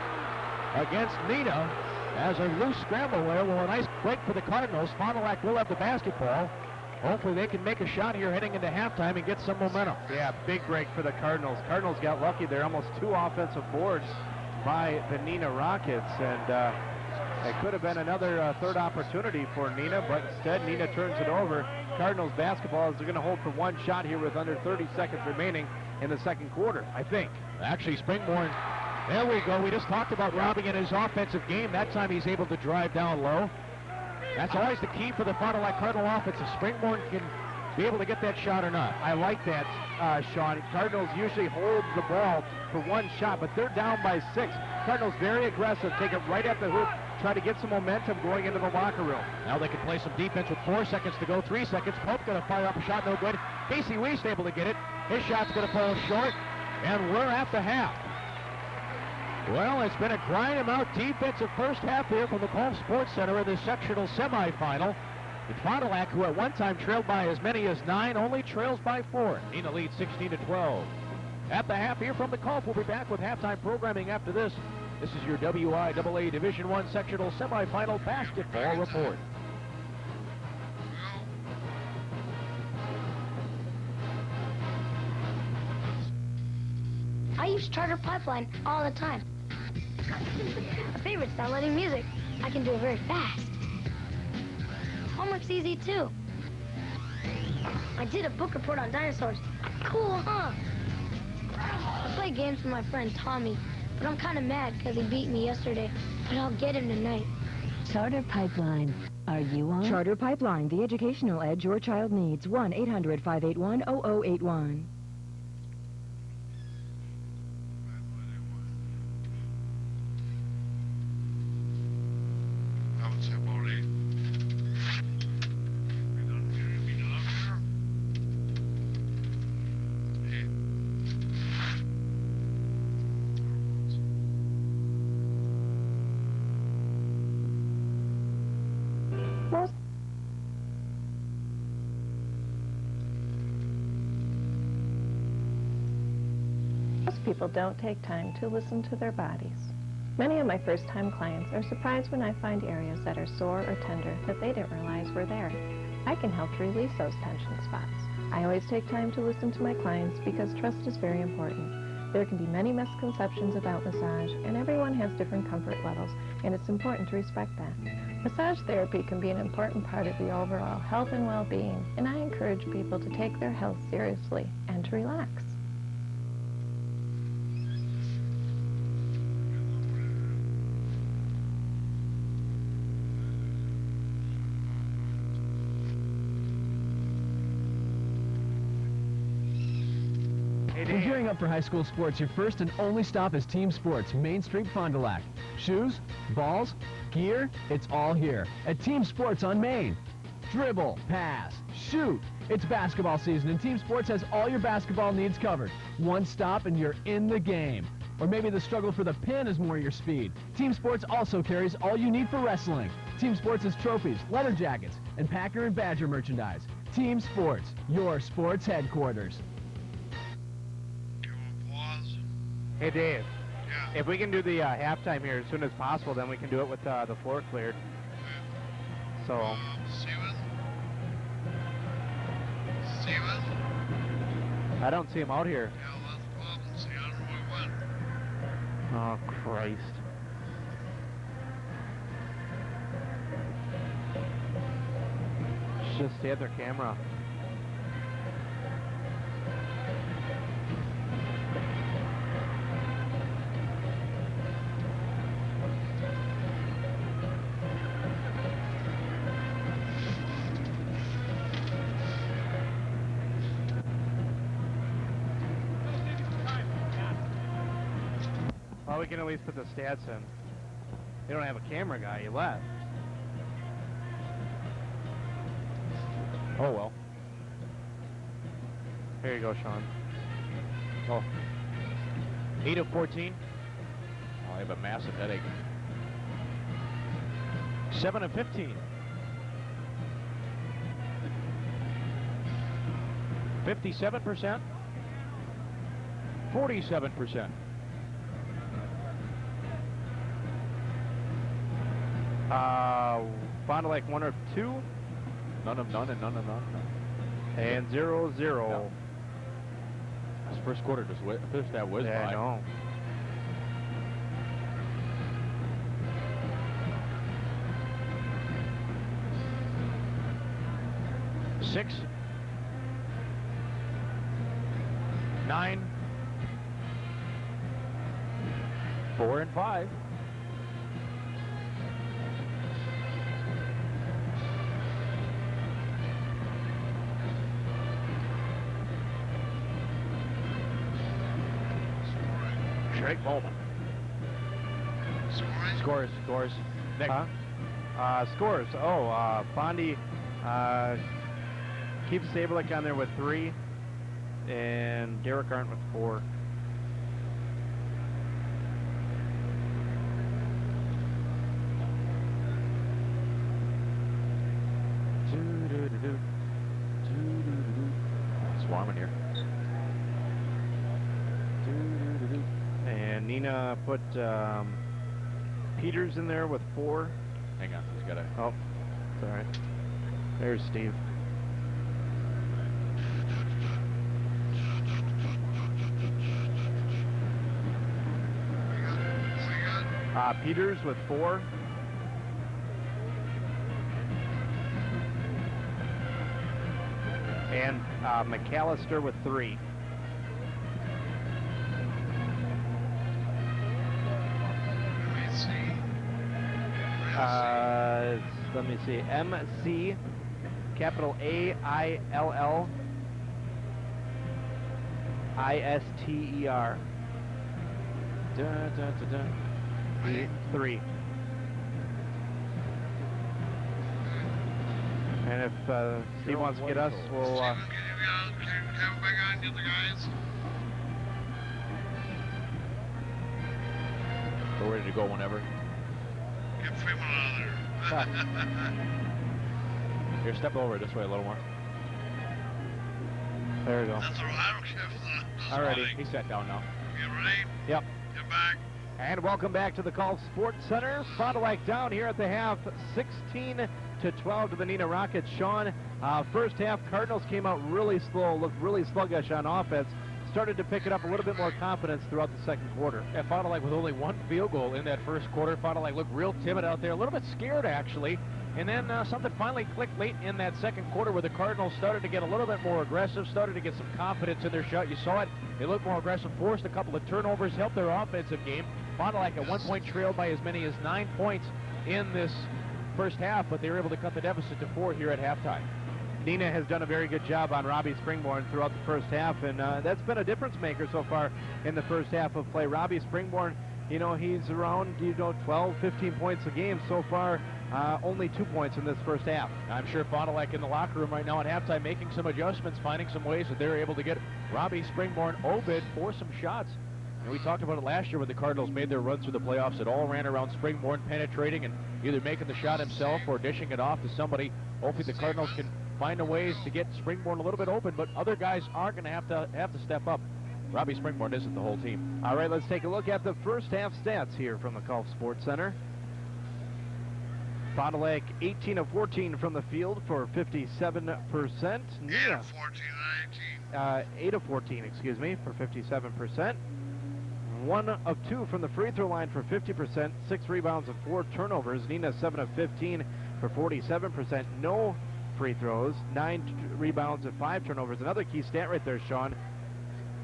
F: against Neenah as a loose scramble there. Well, a nice break for the Cardinals. Fond du Lac will have the basketball. Hopefully they can make a shot here heading into halftime and get some momentum.
A: Yeah, big break for the Cardinals. Cardinals got lucky there. Almost 2 offensive boards by the Neenah Rockets. And it could have been another third opportunity for Neenah, but instead Neenah turns it over. Cardinals basketball is going to hold for 1 shot here with under 30 seconds remaining in the second quarter, I think.
F: Actually, Springborn, there we go. We just talked about robbing in his offensive game. That time he's able to drive down low. That's always the key for the Fond du Lac Cardinal offense. If Springborn can be able to get that shot or not.
A: I like that, Sean. Cardinals usually hold the ball for 1 shot, but they're down by 6. Cardinals very aggressive, take it right at the hoop, try to get some momentum going into the locker room.
F: Now they can play some defense with 4 seconds to go, 3 seconds. Pope going to fire up a shot, no good. Casey Weiss able to get it. His shot's going to fall short, and we're at the half. Well, it's been a grind them out defensive first half here from the Palm Sports Center in the sectional semifinal. The Fond du Lac, who at one time trailed by as many as 9, only trails by 4. Neenah leads 16-12. At the half here from the Gulf, we'll be back with halftime programming after this. This is your WIAA Division I sectional semifinal basketball report.
D: I use Charter Pipeline all the time. My favorite's downloading music. I can do it very fast. Homework's easy, too. I did a book report on dinosaurs. Cool, huh? I play games with my friend Tommy, but I'm kind of mad because he beat me yesterday. But I'll get him tonight.
B: Charter Pipeline. Are you on?
I: Charter Pipeline, the educational edge your child needs. 1-800-581-0081.
E: I would say about 8. We done here? 8.
J: Most people don't take time to listen to their bodies. Many of my first-time clients are surprised when I find areas that are sore or tender that they didn't realize were there. I can help to release those tension spots. I always take time to listen to my clients because trust is very important. There can be many misconceptions about massage, and everyone has different comfort levels, and it's important to respect that. Massage therapy can be an important part of the overall health and well-being, and I encourage people to take their health seriously and to relax.
H: When gearing up for high school sports, your first and only stop is Team Sports, Main Street, Fond du Lac. Shoes, balls, gear, it's all here at Team Sports on Main. Dribble, pass, shoot. It's basketball season and Team Sports has all your basketball needs covered. One stop and you're in the game. Or maybe the struggle for the pin is more your speed. Team Sports also carries all you need for wrestling. Team Sports has trophies, leather jackets, and Packer and Badger merchandise. Team Sports, your sports headquarters.
A: Hey, Dave.
E: Yeah.
A: If we can do the halftime here as soon as possible, then we can do it with the floor cleared. So.
E: Steven?
A: I don't see him out here.
E: Yeah, let's go up and see. I don't know where he went.
A: Oh, Christ. Just stay at their camera. Well, we can at least put the stats in. They don't have a camera guy. He left.
F: Oh, well.
A: Here you go, Sean.
F: Oh. 8 of 14. Oh, I have a massive headache. 7 of 15. 57%. 47%.
A: Fond du Lac 1 of 2.
F: None of none and none of none.
A: And 0-0.
F: Yep. This first quarter just finished that whiz
A: Yeah,
F: by.
A: I know.
F: Six. 9. 4 and 5. Drake Bowman. Scores. Nick.
A: Scores. Oh, Fondy keeps Saberlick on there with 3, and Derek Arndt with 4.
F: It's warm in here.
A: And Neenah put Peters in there with 4.
F: Hang on, he's got a...
A: Oh, it's all right. There's Steve. Peters with 4. And McAllister with 3. Let me see. MC, capital AILLISTER. 3. And if Steve wants to get us, we'll...
E: Steven, can you have it back on, get the guys?
F: We're ready to go whenever.
E: Get Freeman out of there.
F: Here, step over this way a little more.
A: There we go.
E: That's all right. I don't care if the
F: Alrighty, he sat down now.
E: You ready?
A: Yep.
E: Get back.
A: And welcome back to the Golf Sports Center. Fond du Lac down here at the half, 16-12 to the Neenah Rockets. Sean, first half, Cardinals came out really slow, looked really sluggish on offense. Started to pick it up a little bit more confidence throughout the second quarter.
F: Yeah, Fond du Lac with only 1 field goal in that first quarter. Fond du Lac looked real timid out there, a little bit scared actually. And then something finally clicked late in that second quarter where the Cardinals started to get a little bit more aggressive, started to get some confidence in their shot. You saw it. They looked more aggressive, forced a couple of turnovers, helped their offensive game. Fond du Lac at one point trailed by as many as 9 points in this first half, but they were able to cut the deficit to 4 here at halftime.
A: Neenah has done a very good job on Robbie Springborn throughout the first half, and that's been a difference maker so far in the first half of play. Robbie Springborn, you know, he's around, 12, 15 points a game so far. Only 2 points in this first half.
F: I'm sure Fond du Lac in the locker room right now at halftime making some adjustments, finding some ways that they're able to get Robbie Springborn open for some shots. And we talked about it last year when the Cardinals made their run through the playoffs. It all ran around Springborn penetrating and either making the shot himself or dishing it off to somebody. Hopefully the Cardinals can find a ways to get Springborn a little bit open, but other guys are going to have to step up. Robbie Springborn isn't the whole team.
A: All right, let's take a look at the first half stats here from the Golf Sports Center. Fond du Lac 18 of 14 from the field for 57%.
E: 8 of 14 and
A: 8 of 14, excuse me, for 57%. 1 of 2 from the free throw line for 50%. 6 rebounds and 4 turnovers. Neenah 7 of 15 for 47%. No free throws, 9 rebounds and 5 turnovers. Another key stat right there, Sean,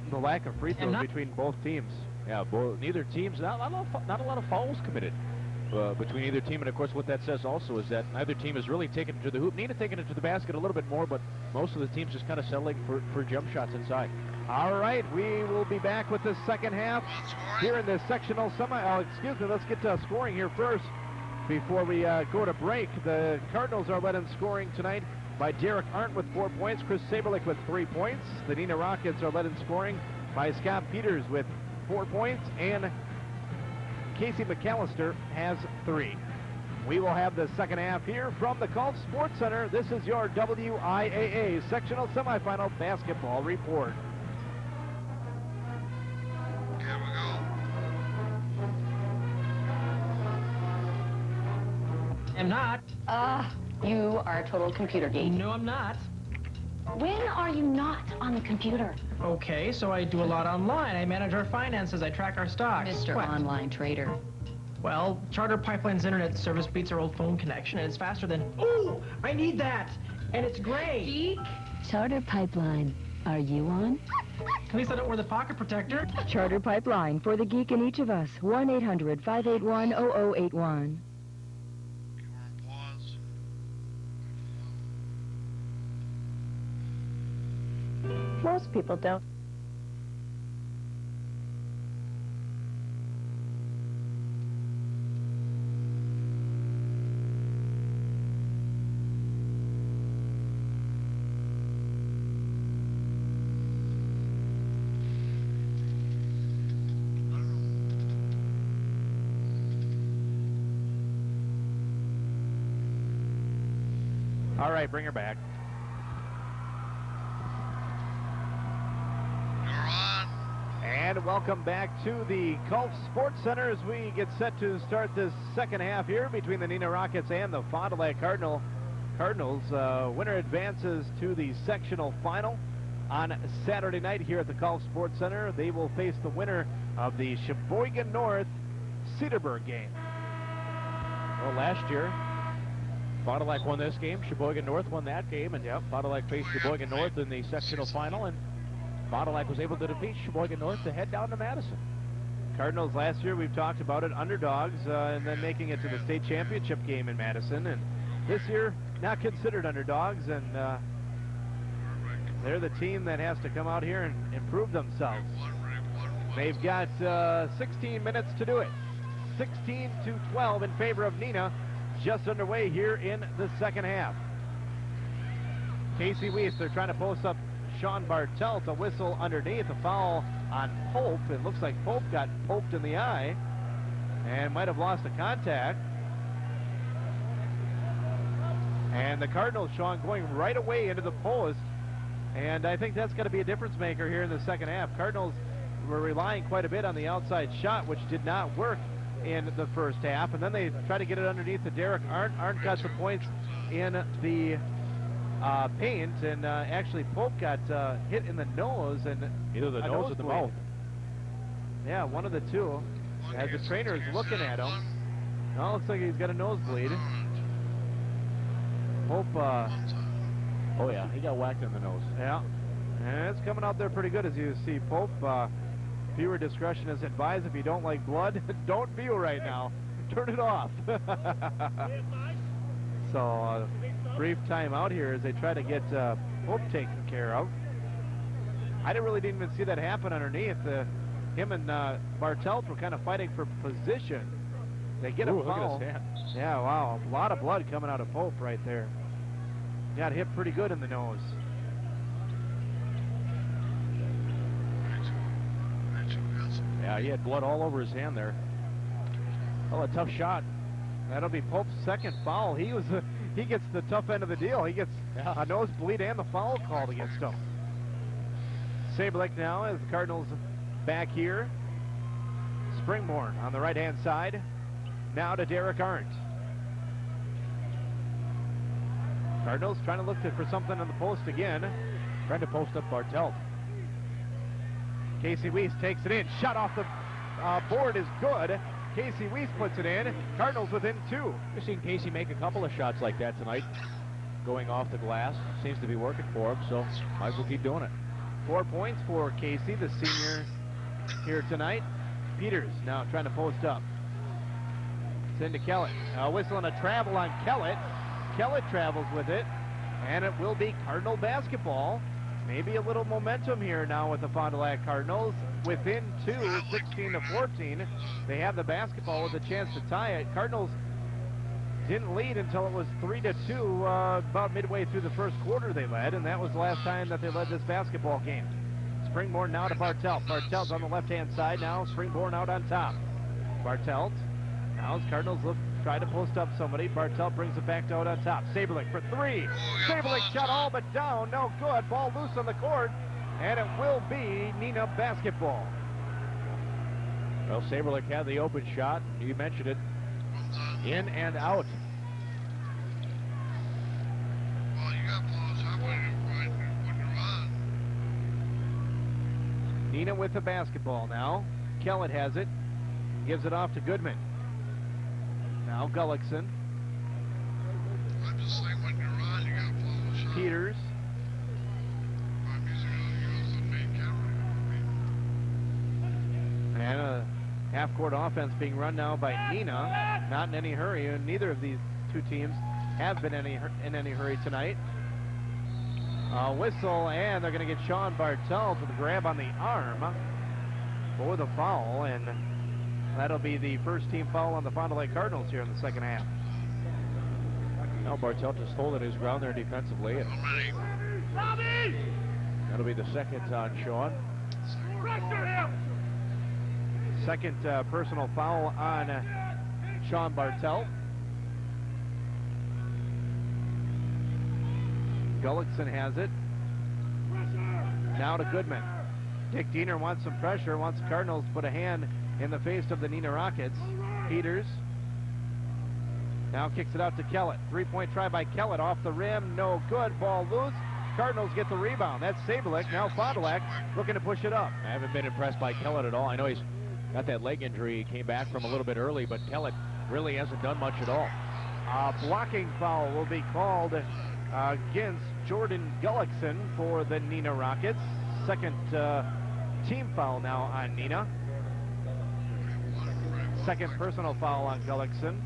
A: the lack of free throws between both teams.
F: Yeah, neither team's not a lot of fouls committed between either team, and of course what that says also is that neither team has really taken it to the hoop. Neenah taking it to the basket a little bit more, but most of the teams just kind of settling for jump shots inside.
A: All right, we will be back with the second half here in the sectional semi. Excuse me, let's get to scoring here first before we go to break. The Cardinals are led in scoring tonight by Derek Arndt with 4 points, Chris Saberlich with 3 points. The Neenah Rockets are led in scoring by Scott Peters with 4 points, and Casey McAllister has 3. We will have the second half here from the Gulf Sports Center. This is your WIAA sectional semifinal basketball report.
E: Here we go.
K: I'm not.
L: You are a total computer geek.
K: No, I'm not.
L: When are you not on the computer?
K: Okay, so I do a lot online. I manage our finances. I track our stocks.
L: Mr.
K: What?
L: Online Trader.
K: Well, Charter Pipeline's internet service beats our old phone connection, and it's faster than... Ooh, I need that! And it's great!
L: Geek?
B: Charter Pipeline. Are you on?
K: At least I don't wear the pocket protector.
I: Charter Pipeline, for the geek in each of us. 1-800-581-0081.
E: Pause.
J: Most people don't.
A: All right, bring her back.
E: You're on.
A: And welcome back to the Gulf Sports Center as we get set to start this second half here between the Neenah Rockets and the Fond du Lac Cardinals. Winner advances to the sectional final on Saturday night here at the Gulf Sports Center. They will face the winner of the Sheboygan North Cedarburg game.
F: Well, last year, Fond du Lac won this game. Sheboygan North won that game, and Fond du Lac faced Sheboygan North in the sectional final, and Fond du Lac was able to defeat Sheboygan North to head down to Madison.
A: Cardinals last year, we've talked about it, underdogs, and then making it to the state championship game in Madison. And this year, not considered underdogs, and they're the team that has to come out here and improve themselves. They've got 16 minutes to do it. 16-12 in favor of Neenah. Just underway here in the second half. Casey Weiss, they're trying to post up Sean Bartelt, a whistle underneath, a foul on Pope. It looks like Pope got poked in the eye and might have lost a contact. And the Cardinals, Sean, going right away into the post. And I think that's going to be a difference maker here in the second half. Cardinals were relying quite a bit on the outside shot, which did not work in the first half, and then they try to get it underneath to Derek Arndt. Arndt got the points in the paint, and actually Pope got hit in the nose, and
F: either the nose or the mouth.
A: Yeah, one of the two. As the trainer is looking at him, well, looks like he's got a nosebleed. Pope,
F: oh yeah, he got whacked in the nose.
A: Yeah, and it's coming out there pretty good as you see Pope. Viewer discretion is advised. If you don't like blood, don't view right now. Turn it off. So, brief time out here as they try to get Pope taken care of. I really didn't even see that happen underneath. Him and Bartelt were kind of fighting for position. They get a foul.
F: Look at his hand.
A: Yeah, wow. A lot of blood coming out of Pope right there. Got hit pretty good in the nose.
F: Yeah, he had blood all over his hand there. Oh, a tough shot.
A: That'll be Pope's second foul. He gets the tough end of the deal. He gets a nosebleed and the foul called against him. Saberlich now as the Cardinals back here. Springborn on the right-hand side. Now to Derek Arndt. Cardinals trying to look for something on the post again.
F: Trying to post up Bartelt.
A: Casey Weiss takes it in. Shot off the board is good. Casey Weiss puts it in. Cardinals within 2.
F: We've seen Casey make a couple of shots like that tonight. Going off the glass. Seems to be working for him, so might as well keep doing it.
A: 4 points for Casey, the senior here tonight. Peters now trying to post up. It's into Kellett. Whistle and a travel on Kellett. Kellett travels with it, and it will be Cardinal basketball. Maybe a little momentum here now with the Fond du Lac Cardinals. Within 2, 16-14. They have the basketball with a chance to tie it. Cardinals didn't lead until it was 3-2. About midway through the first quarter they led, and that was the last time that they led this basketball game. Springborn now to Bartelt. Bartelt's on the left-hand side now. Springborn out on top. Bartelt. Now as Cardinals look, try to post up somebody. Bartelt brings it back out on top. Saberlich for 3. Saberlich shot all but down. No good. Ball loose on the court. And it will be Neenah basketball.
F: Well, Saberlich had the open shot. You mentioned it. In and out.
E: Well, you got balls up when you're on.
A: Neenah with the basketball now. Kellett has it. Gives it off to Goodman. Now Gullickson.
E: I'm just saying when you're on, you got balls up.
A: Peters.
E: I'm using the main camera.
A: And a half-court offense being run now by Neenah. Not in any hurry, and neither of these two teams have been in any hurry tonight. Whistle, and they're going to get Sean Bartelt with a grab on the arm for the foul, and that'll be the first team foul on the Fond du Lac Cardinals here in the second half.
F: Now Bartelt just holding his ground there defensively. And that'll be the second on Sean.
A: Second personal foul on Sean Bartelt. Gullickson has it. Now to Goodman. Dick Diener wants some pressure, wants the Cardinals to put a hand in the face of the Neenah Rockets. Peters now kicks it out to Kellett. Three-point try by Kellett off the rim. No good. Ball loose. Cardinals get the rebound. That's Saberlich. Now Fond du Lac looking to push it up.
F: I haven't been impressed by Kellett at all. I know he's got that leg injury. He came back from a little bit early, but Kellett really hasn't done much at all.
A: Blocking foul will be called against Jordan Gullickson for the Neenah Rockets. Second team foul now on Neenah. Second personal foul on Gullickson.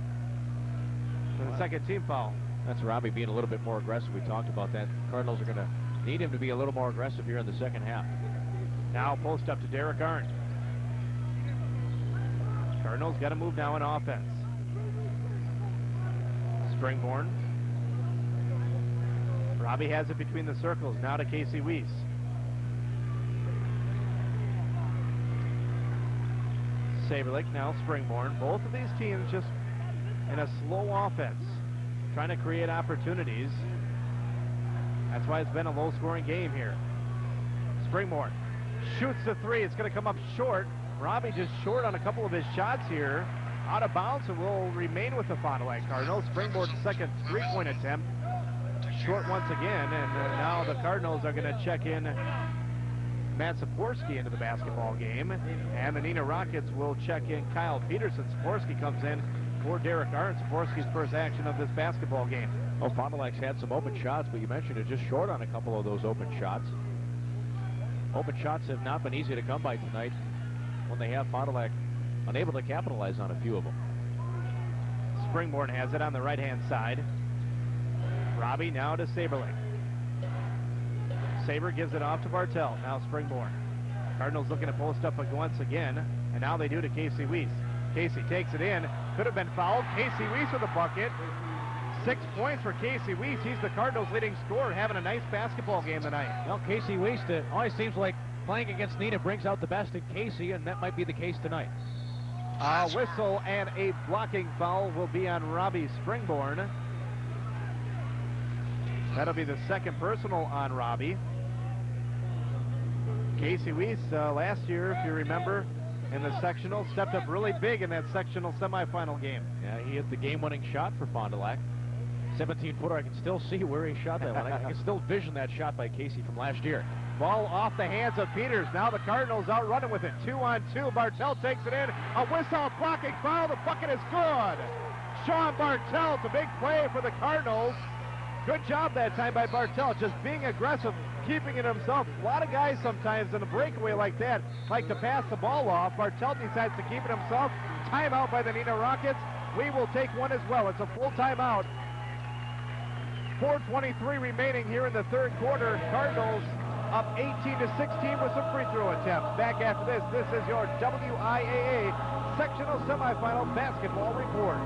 A: And the second team foul.
F: That's Robbie being a little bit more aggressive. We talked about that. Cardinals are going to need him to be a little more aggressive here in the second half.
A: Now post up to Derek Arndt. Cardinals got to move now in offense. Springborn. Robbie has it between the circles. Now to Casey Weiss. Saberlich, now Springborn. Both of these teams just in a slow offense, trying to create opportunities. That's why it's been a low-scoring game here. Springborn shoots the 3. It's going to come up short. Robbie just short on a couple of his shots here. Out of bounds and will remain with the Fond du Lac Cardinals. Springborn's second three-point attempt. Short once again, and now the Cardinals are going to check in Matt Saporsky into the basketball game, and the Neenah Rockets will check in Kyle Peterson. Saporsky comes in for Derek Arndt. Saporsky's first action of this basketball game.
F: Oh, Fond du Lac's had some open shots, but you mentioned it, just short on a couple of those open shots. Open shots have not been easy to come by tonight when they have Fond du Lac unable to capitalize on a few of them.
A: Springborn has it on the right-hand side. Robbie now to Saberlich. Saber gives it off to Bartelt. Now Springborn. Cardinals looking to post up once again, and now they do to Casey Weiss. Casey takes it in. Could have been fouled. Casey Weiss with a bucket. 6 points for Casey Weiss. He's the Cardinals' leading scorer, having a nice basketball game tonight.
F: Well, Casey Weiss, it always seems like playing against Neenah brings out the best in Casey, and that might be the case tonight.
A: Whistle and a blocking foul will be on Robbie Springborn. That'll be the second personal on Robbie. Casey Weiss, last year, if you remember, in the sectional, stepped up really big in that sectional semifinal game.
F: Yeah, he hit the game-winning shot for Fond du Lac. 17-footer, I can still see where he shot that one. I can still vision that shot by Casey from last year.
A: Ball off the hands of Peters. Now the Cardinals out running with it. 2-on-2. Bartelt takes it in. A whistle, blocking foul. The bucket is good. Sean Bartelt, a big play for the Cardinals. Good job that time by Bartelt, just being aggressive, keeping it himself. A lot of guys sometimes in a breakaway like that like to pass the ball off. Bartelt decides to keep it himself. Timeout by the Neenah Rockets. We will take one as well. It's a full timeout. 4:23 remaining here in the third quarter. Cardinals up 18-16 with some free throw attempts. Back after this, this is your WIAA Sectional Semifinal Basketball Report.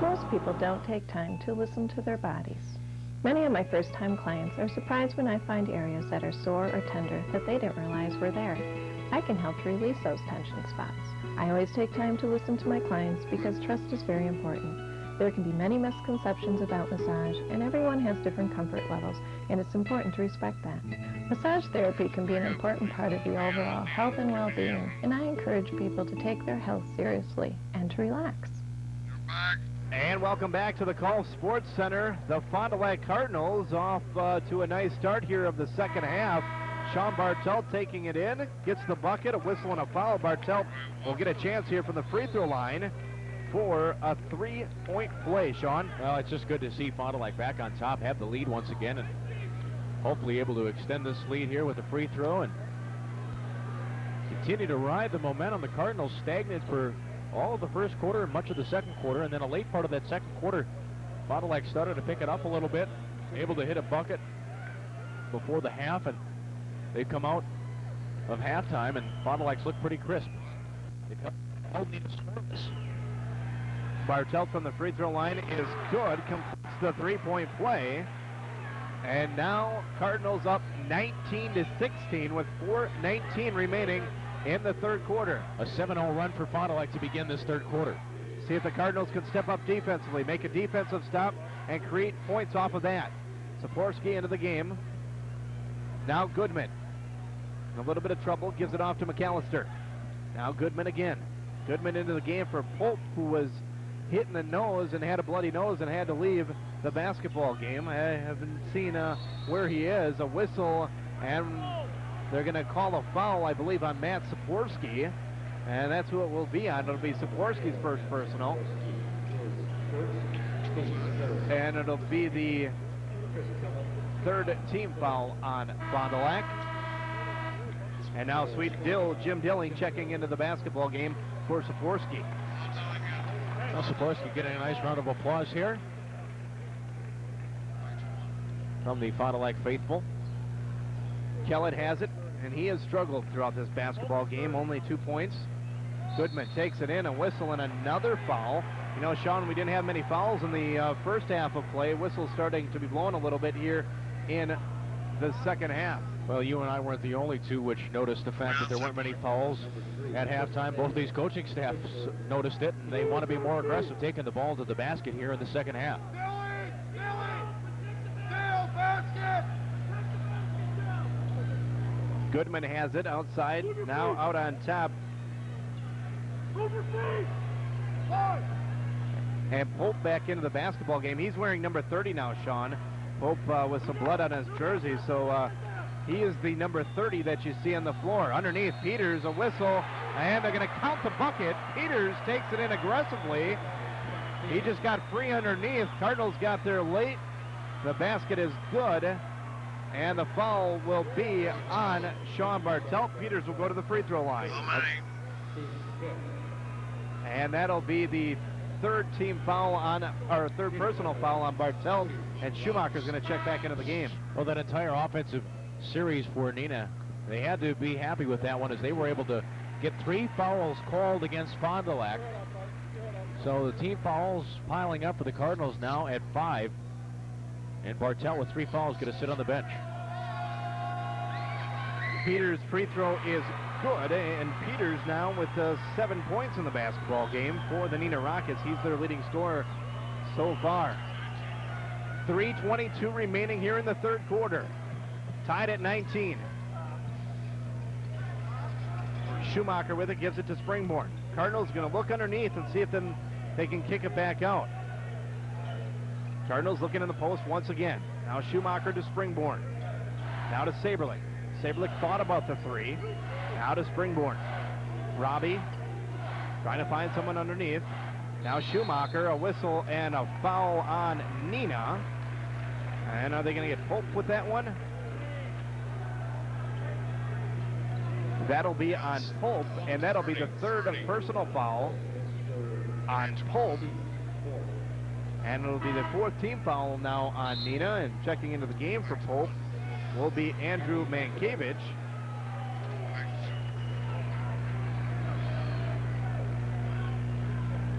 J: Most people don't take time to listen to their bodies. Many of my first-time clients are surprised when I find areas that are sore or tender that they didn't realize were there. I can help to release those tension spots. I always take time to listen to my clients because trust is very important. There can be many misconceptions about massage, and everyone has different comfort levels, and it's important to respect that. Massage therapy can be an important part of your overall health and well-being, and I encourage people to take their health seriously and to relax.
A: And welcome back to the Call Sports Center. The Fond du Lac Cardinals off to a nice start here of the second half. Sean Bartelt taking it in, gets the bucket, a whistle and a foul. Bartelt will get a chance here from the free throw line for a three-point play, Sean.
F: Well, it's just good to see Fond du Lac back on top, have the lead once again, and hopefully able to extend this lead here with a free throw and continue to ride the momentum. The Cardinals stagnant for all of the first quarter and much of the second quarter, and then a late part of that second quarter, Fond du Lac started to pick it up a little bit, able to hit a bucket before the half, and they've come out of halftime, and Fond du Lac's looked pretty crisp. They've held me to service.
A: Bartelt from the free throw line is good, completes the three-point play, and now Cardinals up 19-16 with 4:19 remaining in the third quarter.
F: A 7-0 run for Fond du Lac to begin this third quarter.
A: See if the Cardinals can step up defensively, make a defensive stop, and create points off of that. Saporski into the game. Now Goodman. In a little bit of trouble, gives it off to McAllister. Now Goodman again. Goodman into the game for Pope, who was hit in the nose and had a bloody nose and had to leave the basketball game. I haven't seen where he is. A whistle, and they're going to call a foul, I believe, on Matt Saporski, and that's who it will be on. It'll be Saporski's first personal, and it'll be the third team foul on Fond du Lac. And now Jim Dilling checking into the basketball game for Saporski.
F: Well, Saporski getting a nice round of applause here from the Fond du Lac faithful.
A: Kellett has it, and he has struggled throughout this basketball game, only 2 points. Goodman takes it in, a whistle and another foul. You know, Sean, we didn't have many fouls in the first half of play. Whistle's starting to be blown a little bit here in the second half.
F: Well, you and I weren't the only two which noticed the fact that there weren't many fouls at halftime. Both these coaching staffs noticed it, and they want to be more aggressive taking the ball to the basket here in the second half.
A: Goodman has it outside, now out on top. And Pope back into the basketball game. He's wearing number 30 now, Sean. Pope with some blood on his jersey, so he is the number 30 that you see on the floor. Underneath, Peters, a whistle, and they're going to count the bucket. Peters takes it in aggressively. He just got free underneath. Cardinals got there late. The basket is good, and the foul will be on Sean Bartelt. Peters will go to the free throw line. And that'll be the third team foul on, or third personal foul on Bartelt, and Schumacher's going to check back into the game.
F: Well, that entire offensive series for Neenah, they had to be happy with that one, as they were able to get 3 fouls called against Fond du Lac. So the team fouls piling up for the Cardinals now at 5, and Bartelt with 3 fouls going to sit on the bench.
A: Peters' free throw is good, and Peters now with 7 points in the basketball game for the Neenah Rockets. He's their leading scorer so far. 3:22 remaining here in the third quarter. Tied at 19. Schumacher with it, gives it to Springborn. Cardinals going to look underneath and see if they can kick it back out. Cardinals looking in the post once again. Now Schumacher to Springborn. Now to Saberlich. Saberlich thought about the 3. Now to Springborn. Robbie trying to find someone underneath. Now Schumacher, a whistle and a foul on Neenah. And are they going to get Pope with that one? That'll be on Pope, and that'll be the third personal foul on Pope. And it'll be the 4th team foul now on Neenah, and checking into the game for Pope will be Andrew Mankiewicz.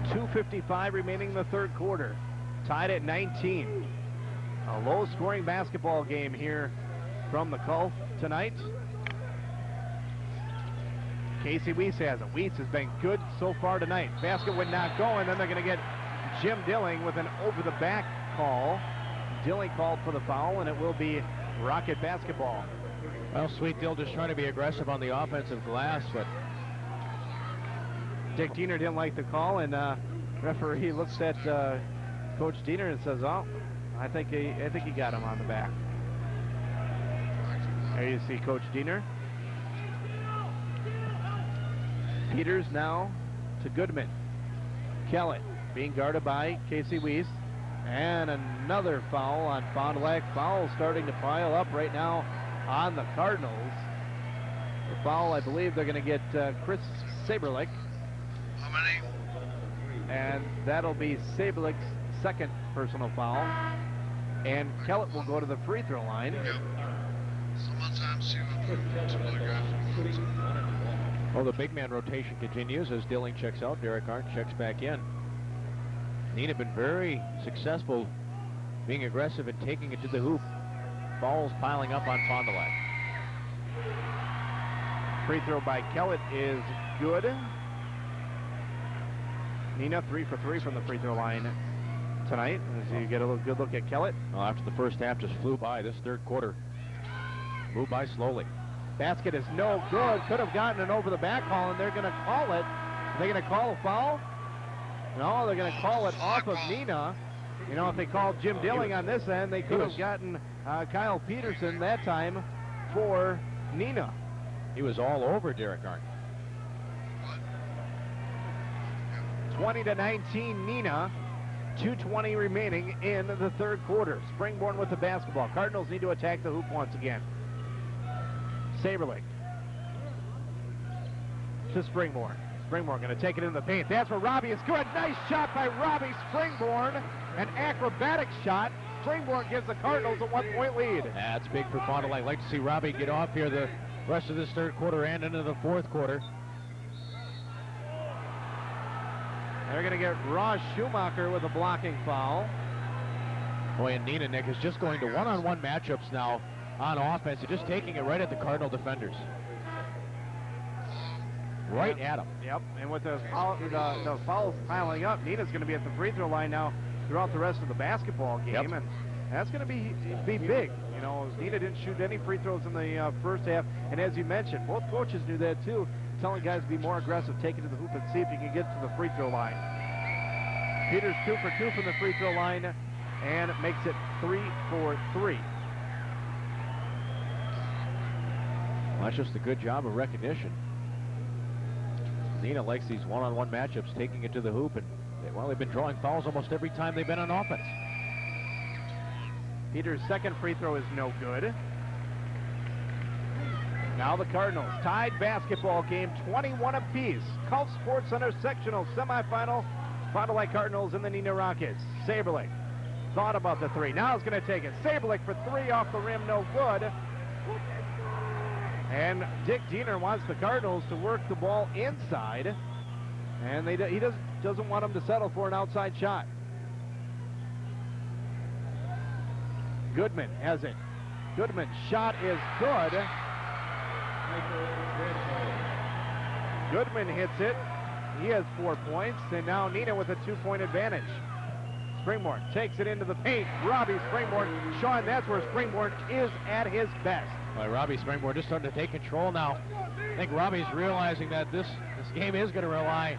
A: .255 remaining in the third quarter. Tied at 19. A low-scoring basketball game here from the Gulf tonight. Casey Weiss has it. Weiss has been good so far tonight. Basket would not go, and then they're going to get Jim Dilling with an over-the-back call. Dilling called for the foul, and it will be Rocket basketball.
F: Well, Sweet Dill just trying to be aggressive on the offensive glass, but
A: Dick Diener didn't like the call, and referee looks at Coach Diener and says, "Oh, I think he got him on the back." There you see Coach Diener. Peters now to Goodman. Kellett being guarded by Casey Weiss. And another foul on Fond du Lac. Foul starting to pile up right now on the Cardinals. The foul, I believe they're going to get Chris Saberlich.
E: How many?
A: And that'll be Saberlich's second personal foul. And Kellett will go to the free throw line.
E: Yep. Sometimes see what some other guys.
F: well, the big man rotation continues as Dilling checks out. Derek Arndt checks back in. Neenah been very successful being aggressive and taking it to the hoop. Balls piling up on Fond du Lac.
A: Free throw by Kellett is good. Neenah 3 for 3 from the free throw line tonight. As you get a good look at Kellett.
F: Well, after the first half just flew by, this third quarter moved by slowly.
A: Basket is no good. Could have gotten an over the back call, and they're going to call it. Are they going to call a foul? No, they're going to call it off of Neenah. You know, if they called Jim Dilling on this end, they could have gotten Kyle Peterson that time for Neenah.
F: He was all over Derek Arndt.
A: 20-19 Neenah. 2:20 remaining in the third quarter. Springborn with the basketball. Cardinals need to attack the hoop once again. Saberlich to Springborn. Springborn going to take it in the paint. That's where Robbie is good. Nice shot by Robbie Springborn. An acrobatic shot. Springborn gives the Cardinals a 1-point lead.
F: That's big for Fond du Lac. I'd like to see Robbie get off here the rest of this third quarter and into the fourth quarter.
A: They're going to get Ross Schumacher with a blocking foul.
F: Boy, and Neenah, Nick, is just going to one-on-one matchups now on offense and just taking it right at the Cardinal defenders. Right at them.
A: Yep, and with the fouls piling up, Neenah's going to be at the free throw line now throughout the rest of the basketball game, and that's going to be big. You know, Neenah didn't shoot any free throws in the first half, and as you mentioned, both coaches knew that too, telling guys to be more aggressive, take it to the hoop and see if you can get to the free throw line. Peters 2 for 2 from the free throw line and makes it 3 for 3.
F: Well, that's just a good job of recognition. Neenah likes these one-on-one matchups, taking it to the hoop, and they've been drawing fouls almost every time they've been on offense.
A: Peters' second free throw is no good. Now the Cardinals, tied basketball game, 21 apiece. Gulf Sports Center sectional semifinal. Fond du Lac Cardinals and the Neenah Rockets. Saberlich thought about the three. Now he's going to take it. Saberlich for 3 off the rim, no good. And Dick Diener wants the Cardinals to work the ball inside, and he doesn't want them to settle for an outside shot. Goodman has it. Goodman's shot is good. Goodman hits it. He has 4 points, and now Neenah with a 2-point advantage. Springborn takes it into the paint. Robbie Springborn. Sean, that's where Springborn is at his best.
F: Well, Robbie Springborn just starting to take control now. I think Robbie's realizing that this game is going to rely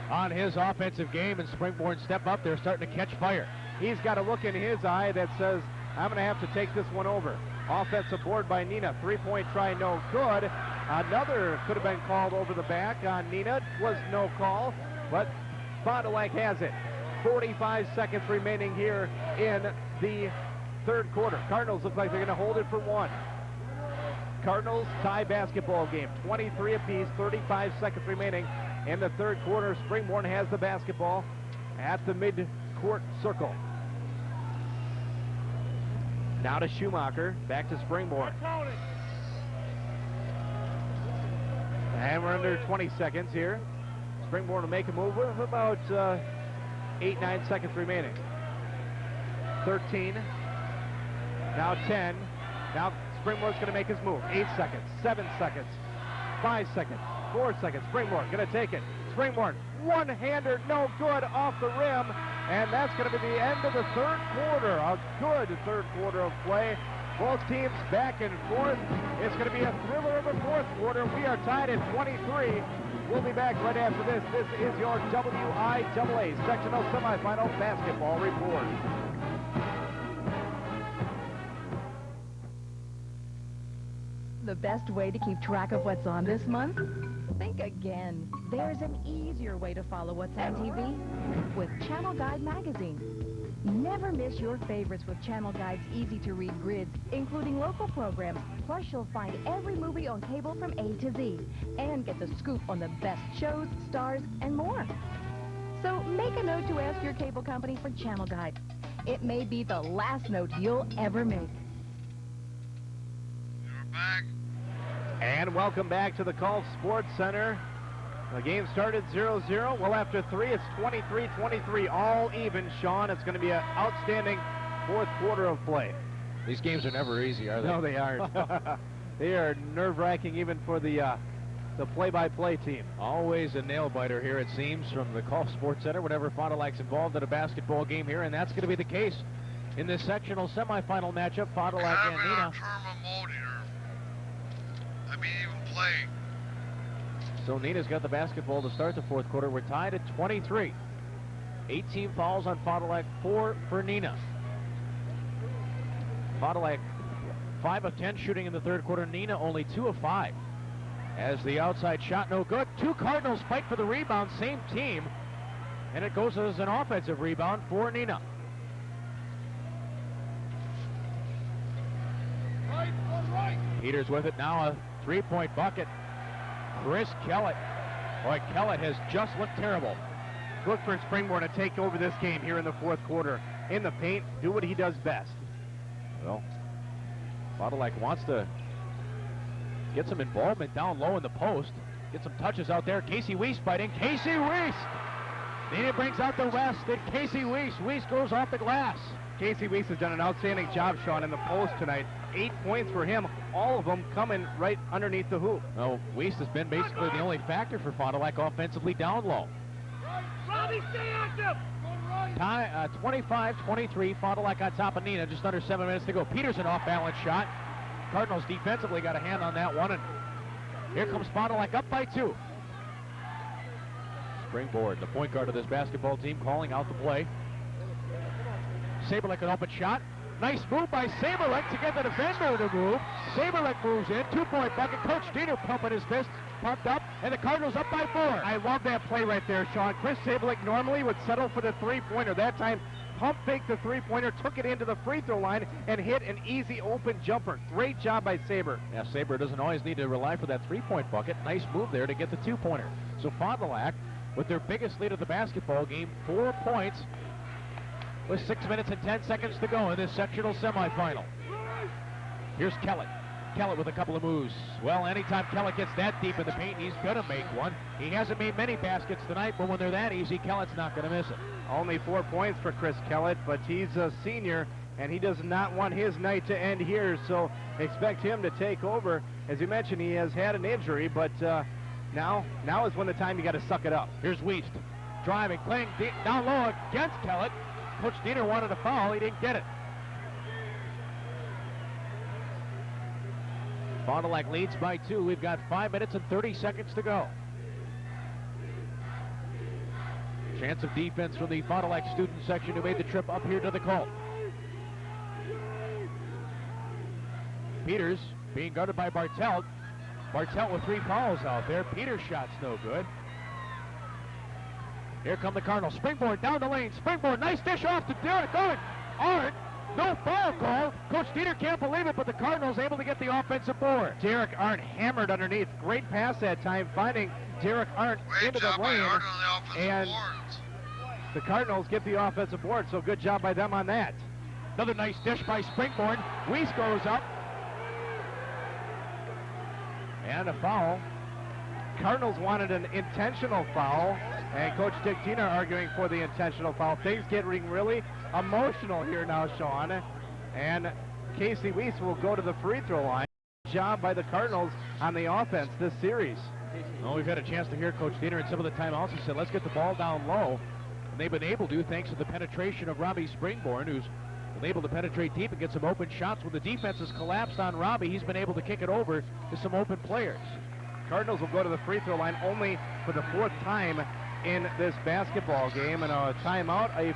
F: on his offensive game, and Springborn step up there, starting to catch fire.
A: He's got a look in his eye that says, I'm going to have to take this one over. Offensive board by Neenah. 3-point try, no good. Another could have been called over the back on Neenah. Was no call, but Fond du Lac has it. 45 seconds remaining here in the third quarter. Cardinals look like they're going to hold it for 1. Cardinals tie basketball game. 23 apiece, 35 seconds remaining in the third quarter. Springborn has the basketball at the mid-court circle. Now to Schumacher, back to Springborn. And we're under 20 seconds here. Springborn will make a move with about 8-9 seconds remaining. 13. Now 10. Now Springborn's going to make his move. 8 seconds, 7 seconds, 5 seconds, 4 seconds. Springborn going to take it. Springborn, one-hander, no good, off the rim. And that's going to be the end of the third quarter. A good third quarter of play. Both teams back and forth. It's going to be a thriller of the fourth quarter. We are tied at 23. We'll be back right after this. This is your WIAA Sectional Semifinal Basketball Report.
I: The best way to keep track of what's on this month? Think again. There's an easier way to follow what's on TV with Channel Guide magazine. Never miss your favorites with Channel Guide's easy-to-read grids, including local programs. Plus, you'll find every movie on cable from A to Z and get the scoop on the best shows, stars, and more. So make a note to ask your cable company for Channel Guide. It may be the last note you'll ever make.
E: You're back.
A: And welcome back to the Call Sports Center. The game started 0-0. Well, after 3, it's 23-23, all even, Sean. It's going to be an outstanding fourth quarter of play.
F: These games are never easy, are they?
A: No, they aren't. They are nerve-wracking even for the play-by-play team.
F: Always a nail-biter here, it seems, from the Call Sports Center whenever Fond du Lac's involved in a basketball game here, and that's going to be the case in this sectional semifinal matchup, Fond du Lac and Neenah.
E: I mean, even playing.
F: So Neenah's got the basketball to start the fourth quarter. We're tied at 23. 18 fouls on Fond du Lac, 4 for Neenah. Fond du Lac 5 of 10 shooting in the third quarter. Neenah only 2 of 5. As the outside shot no good. 2 Cardinals fight for the rebound, same team. And it goes as an offensive rebound for Neenah. Peters with it now, a three-point bucket. Chris Kellett. Boy, Kellett has just looked terrible.
A: Look for Springborn to take over this game here in the fourth quarter. In the paint, do what he does best.
F: Well, Fond du Lac wants to get some involvement down low in the post. Get some touches out there. Casey Weiss fighting. Casey Weiss! Neenah brings out the rest, and Casey Weiss. Weiss goes off the glass.
A: Casey Weiss has done an outstanding job, Sean, in the post tonight. 8 points for him, all of them coming right underneath the hoop.
F: No, Weiss has been basically the only factor for Fond du Lac offensively down low.
E: Robbie, stay active!
F: 25-23, Fond du Lac on top of Neenah, just under 7 minutes to go. Peters an off-balance shot. Cardinals defensively got a hand on that one, and here comes Fond du Lac up by 2. Springboard, the point guard of this basketball team, calling out the play. Saberlick an open shot. Nice move by Saberlick to get the defender to move. Saberlick moves in, 2-point bucket. Coach Diener pumping his fist, pumped up, and the Cardinals up by 4.
A: I love that play right there, Sean. Chris Saberlick normally would settle for the three-pointer. That time, pump fake the three-pointer, took it into the free throw line, and hit an easy open jumper. Great job by Saber.
F: Yeah, Saber doesn't always need to rely for that three-point bucket. Nice move there to get the 2-pointer. So Fond du Lac, with their biggest lead of the basketball game, 4 points, with 6 minutes and 10 seconds to go in this sectional semifinal. Here's Kellett. Kellett with a couple of moves. Well, anytime Kellett gets that deep in the paint, he's going to make one. He hasn't made many baskets tonight, but when they're that easy, Kellett's not going to miss it.
A: Only 4 points for Chris Kellett, but he's a senior, and he does not want his night to end here, so expect him to take over. As you mentioned, he has had an injury, but now is when the time you got to suck it up.
F: Here's Wiest. Driving, playing down low against Kellett. Coach Diener wanted a foul. He didn't get it. Fond du Lac leads by 2. We've got 5 minutes and 30 seconds to go. Chance of defense from the Fond du Lac student section who made the trip up here to the Colt. Peters being guarded by Bartelt. Bartelt with 3 fouls out there. Peters' shot's no good. Here come the Cardinals. Springboard down the lane. Springboard, nice dish off to Derek Owen. Arndt, no foul call. Coach Diener can't believe it, but the Cardinals able to get the offensive board.
A: Derek Arndt hammered underneath. Great pass that time, finding Derek Arndt into the lane. And the Cardinals get the offensive board, so good job by them on that.
F: Another nice dish by Springborn. Weiss goes up. And a foul.
A: Cardinals wanted an intentional foul, and Coach Dick Diener arguing for the intentional foul. Things getting really emotional here now, Sean. And Casey Weiss will go to the free throw line. Job by the Cardinals on the offense this series.
F: Well, we've had a chance to hear Coach Diener in some of the timeouts. He said, let's get the ball down low. And they've been able to, thanks to the penetration of Robbie Springborn, who's been able to penetrate deep and get some open shots. When the defense has collapsed on Robbie, he's been able to kick it over to some open players.
A: Cardinals will go to the free throw line only for the 4th time in this basketball game, and a timeout, a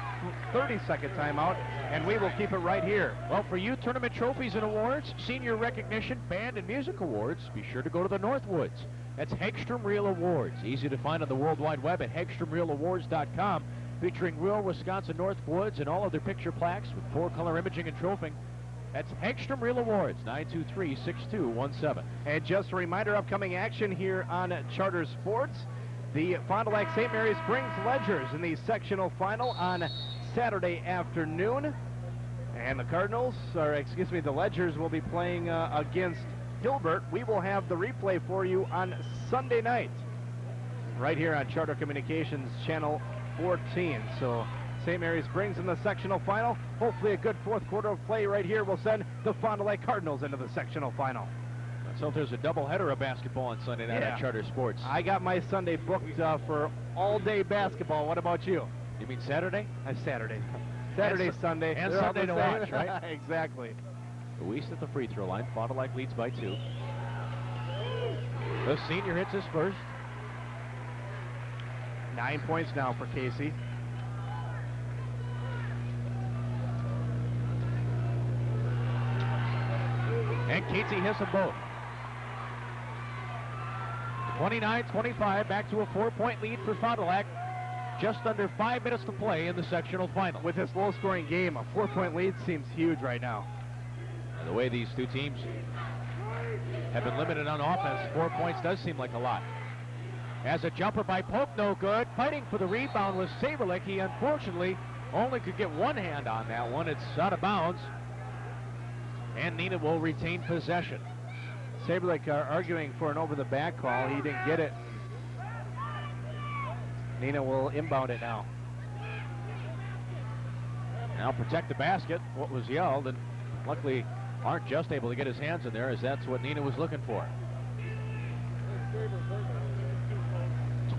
A: 30-second timeout, and we will keep it right here.
F: Well, for you, tournament trophies and awards, senior recognition, band and music awards, be sure to go to the Northwoods. That's Hegstrom Reel Awards, easy to find on the World Wide Web at HegstromReelAwards.com, featuring real Wisconsin Northwoods and all of their picture plaques with 4-color imaging and trophying. That's Hegstrom Reel Awards, 923-6217.
A: And just a reminder, upcoming action here on Charter Sports. The Fond du Lac St. Mary Springs Ledgers in the sectional final on Saturday afternoon. And the Cardinals, or excuse me, the Ledgers will be playing against Gilbert. We will have the replay for you on Sunday night, right here on Charter Communications Channel 14. So St. Mary Springs in the sectional final. Hopefully a good 4th quarter of play right here will send the Fond du Lac Cardinals into the sectional final.
F: So there's a doubleheader of basketball on Sunday night at Charter Sports.
A: I got my Sunday booked for all-day basketball. What about you?
F: You mean Saturday?
A: Saturday. Saturday, Sunday.
F: And Sunday to watch, right?
A: Exactly.
F: Weiss at the free throw line. Fond du Lac leads by 2. The senior hits his first.
A: 9 points now for Casey.
F: And Casey hits them both. 29-25, back to a 4-point lead for Fond du Lac. Just under 5 minutes to play in the sectional final.
A: With this low-scoring game, a 4-point lead seems huge right now.
F: And the way these two teams have been limited on offense, 4 points does seem like a lot. As a jumper by Polk, no good. Fighting for the rebound was Saberlick. He unfortunately only could get one hand on that one. It's out of bounds. And Neenah will retain possession.
A: Saberlick arguing for an over-the-back call. He didn't get it. Neenah will inbound it now.
F: Now protect the basket, what was yelled, and luckily aren't just able to get his hands in there, as that's what Neenah was looking for.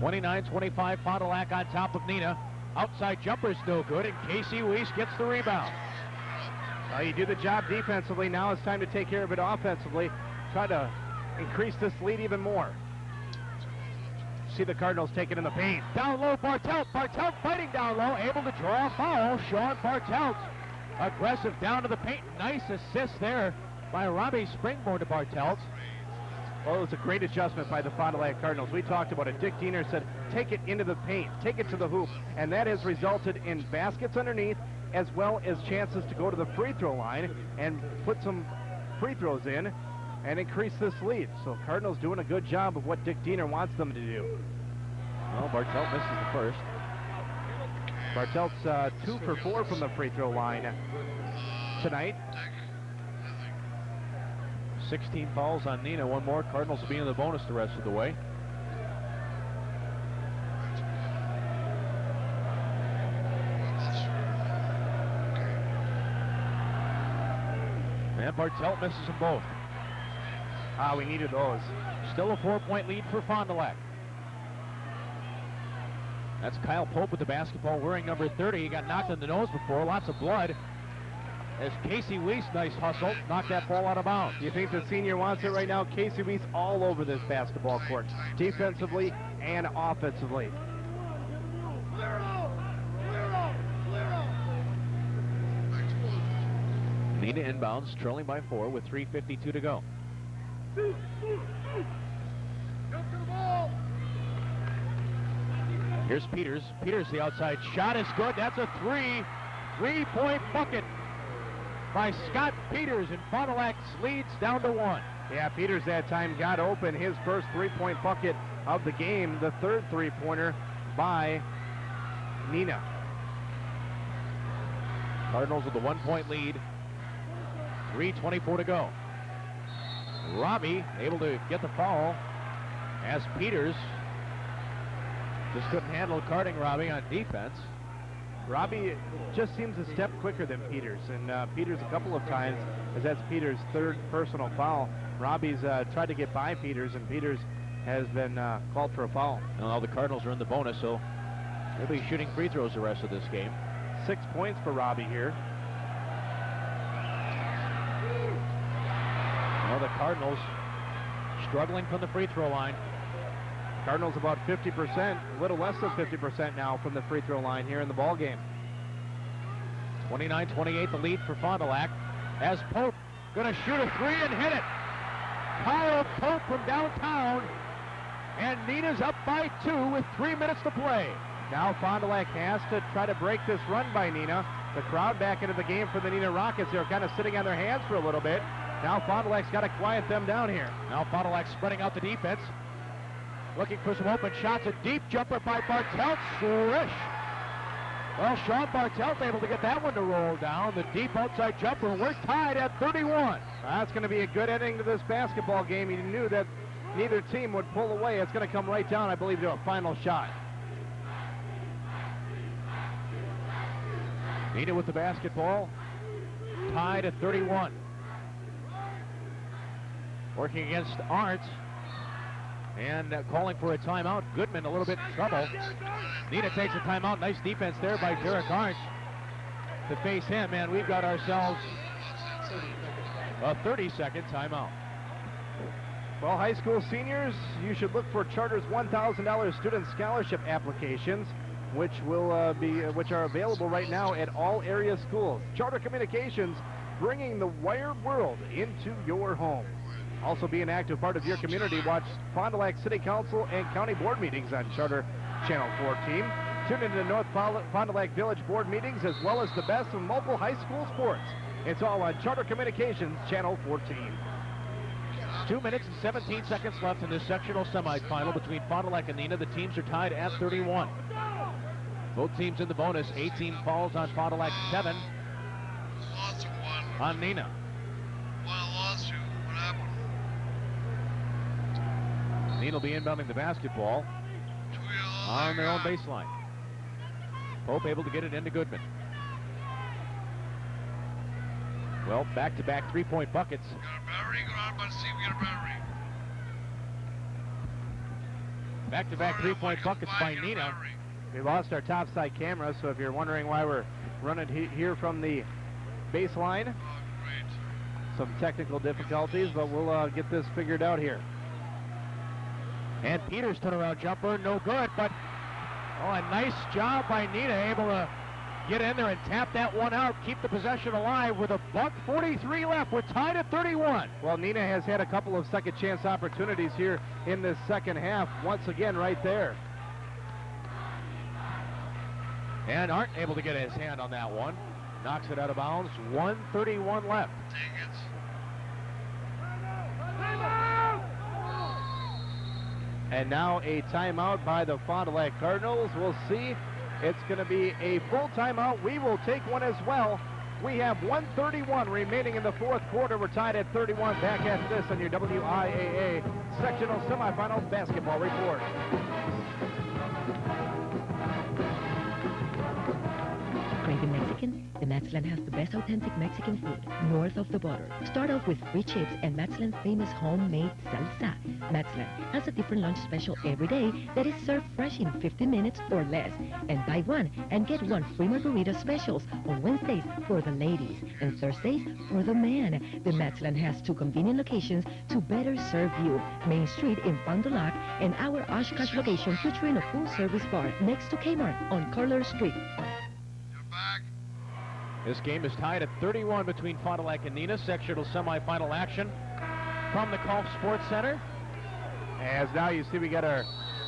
F: 29-25, Fond du Lac on top of Neenah. Outside jumper's no good, and Casey Weiss gets the rebound.
A: You do the job defensively. Now it's time to take care of it offensively. Try to increase this lead even more. See the Cardinals take it in the paint.
F: Down low, Bartelt. Bartelt fighting down low, able to draw a foul. Sean Bartelt, aggressive down to the paint. Nice assist there by Robbie Springborn to Bartelt.
A: Well, it was a great adjustment by the Fond du Lac Cardinals. We talked about it. Dick Diener said, take it into the paint, take it to the hoop, and that has resulted in baskets underneath, as well as chances to go to the free throw line and put some free throws in and increase this lead. So Cardinals doing a good job of what Dick Diener wants them to do.
F: Well, Bartelt misses the first.
A: Bartelt's 2 for 4 from the free throw line tonight.
F: 16 fouls on Neenah. One more. Cardinals will be in the bonus the rest of the way. And Bartelt misses them both.
A: We needed those.
F: Still a 4-point lead for Fond du Lac. That's Kyle Pope with the basketball, wearing number 30. He got knocked in the nose before, lots of blood. As Casey Weiss, nice hustle, knocked that ball out of bounds.
A: You think the senior wants it right now? Casey Weiss all over this basketball court, defensively and offensively.
F: Neenah inbounds, trailing by 4 with 3:52 to go. Here's Peters. Peters, the outside shot is good. That's a three-point bucket by Scott Peters, and Fond du Lac leads down to 1.
A: Yeah, Peters that time got open. His first 3-point bucket of the game, the third three-pointer by Neenah.
F: Cardinals with a 1-point lead. 3:24 to go. Robbie able to get the foul as Peters just couldn't handle guarding Robbie on defense.
A: Robbie just seems a step quicker than Peters, and Peters a couple of times, as that's Peters' third personal foul. Robbie's tried to get by Peters, and Peters has been called for a foul.
F: Now the Cardinals are in the bonus, so they'll be shooting free throws the rest of this game.
A: 6 points for Robbie here.
F: Well, the Cardinals struggling from the free throw line.
A: Cardinals about 50%, a little less than 50% now from the free throw line here in the ball game.
F: 29-28 the lead for Fond du Lac as Pope going to shoot a three and hit it. Kyle Pope from downtown, and Neenah's up by 2 with 3 minutes to play.
A: Now Fond du Lac has to try to break this run by Neenah. The crowd back into the game for the Neenah Rockets. They're kind of sitting on their hands for a little bit. Now Fond du Lac's got to quiet them down here.
F: Now Fond du Lac spreading out the defense. Looking for some open shots. A deep jumper by Bartelt. Swish. Well, Sean Bartelt able to get that one to roll down. The deep outside jumper. We're tied at 31.
A: That's going to be a good ending to this basketball game. You knew that neither team would pull away. It's going to come right down, I believe, to a final shot.
F: Neenah with the basketball. Tied at 31. Working against Arndt. And calling for a timeout. Goodman a little bit in trouble. Neenah takes a timeout. Nice defense there by Derek Arndt to face him. And we've got ourselves a 30-second timeout.
A: Well, high school seniors, you should look for Charter's $1,000 student scholarship applications, which are available right now at all area schools. Charter Communications, bringing the wired world into your home. Also be an active part of your community. Watch Fond du Lac City Council and County Board meetings on Charter Channel 14. Tune into North Fond du Lac Village Board meetings, as well as the best of local high school sports. It's all on Charter Communications Channel 14.
F: 2 minutes and 17 seconds left in this sectional semifinal between Fond du Lac and Neenah. The teams are tied at 31. Both teams in the bonus. 18 falls on Fond du Lac, 7 on Neenah. Neenah will be inbounding the basketball on their own baseline. Pope able to get it into Goodman. Well, back-to-back three-point buckets. Back-to-back three-point buckets by Neenah.
A: We lost our topside camera, so if you're wondering why we're running here from the baseline, some technical difficulties, but we'll get this figured out here.
F: And Peters' turnaround jumper, no good, but a nice job by Neenah, able to get in there and tap that one out, keep the possession alive with a $1:43 left. We're tied at 31.
A: Well, Neenah has had a couple of second chance opportunities here in this second half, once again right there.
F: And Arndt able to get his hand on that one. Knocks it out of bounds, 1:31 left.
A: And now a timeout by the Fond du Lac Cardinals. We'll see. It's going to be a full timeout. We will take one as well. We have 1:31 remaining in the fourth quarter. We're tied at 31. Back at this on your WIAA Sectional Semifinal Basketball Report.
B: Craving Mexican? The Matzlan has the best authentic Mexican food north of the border. Start off with free chips and Matzlan's famous homemade salsa. Matzlan has a different lunch special every day that is served fresh in 15 minutes or less. And buy one and get one free margarita specials on Wednesdays for the ladies and Thursdays for the men. The Matzlan has 2 convenient locations to better serve you. Main Street in Fond du Lac and our Oshkosh location featuring a full-service bar next to Kmart on Carler Street.
F: This game is tied at 31 between Fond du Lac and Neenah. Sectional semifinal action from the Golf Sports Center.
A: As now you see we got our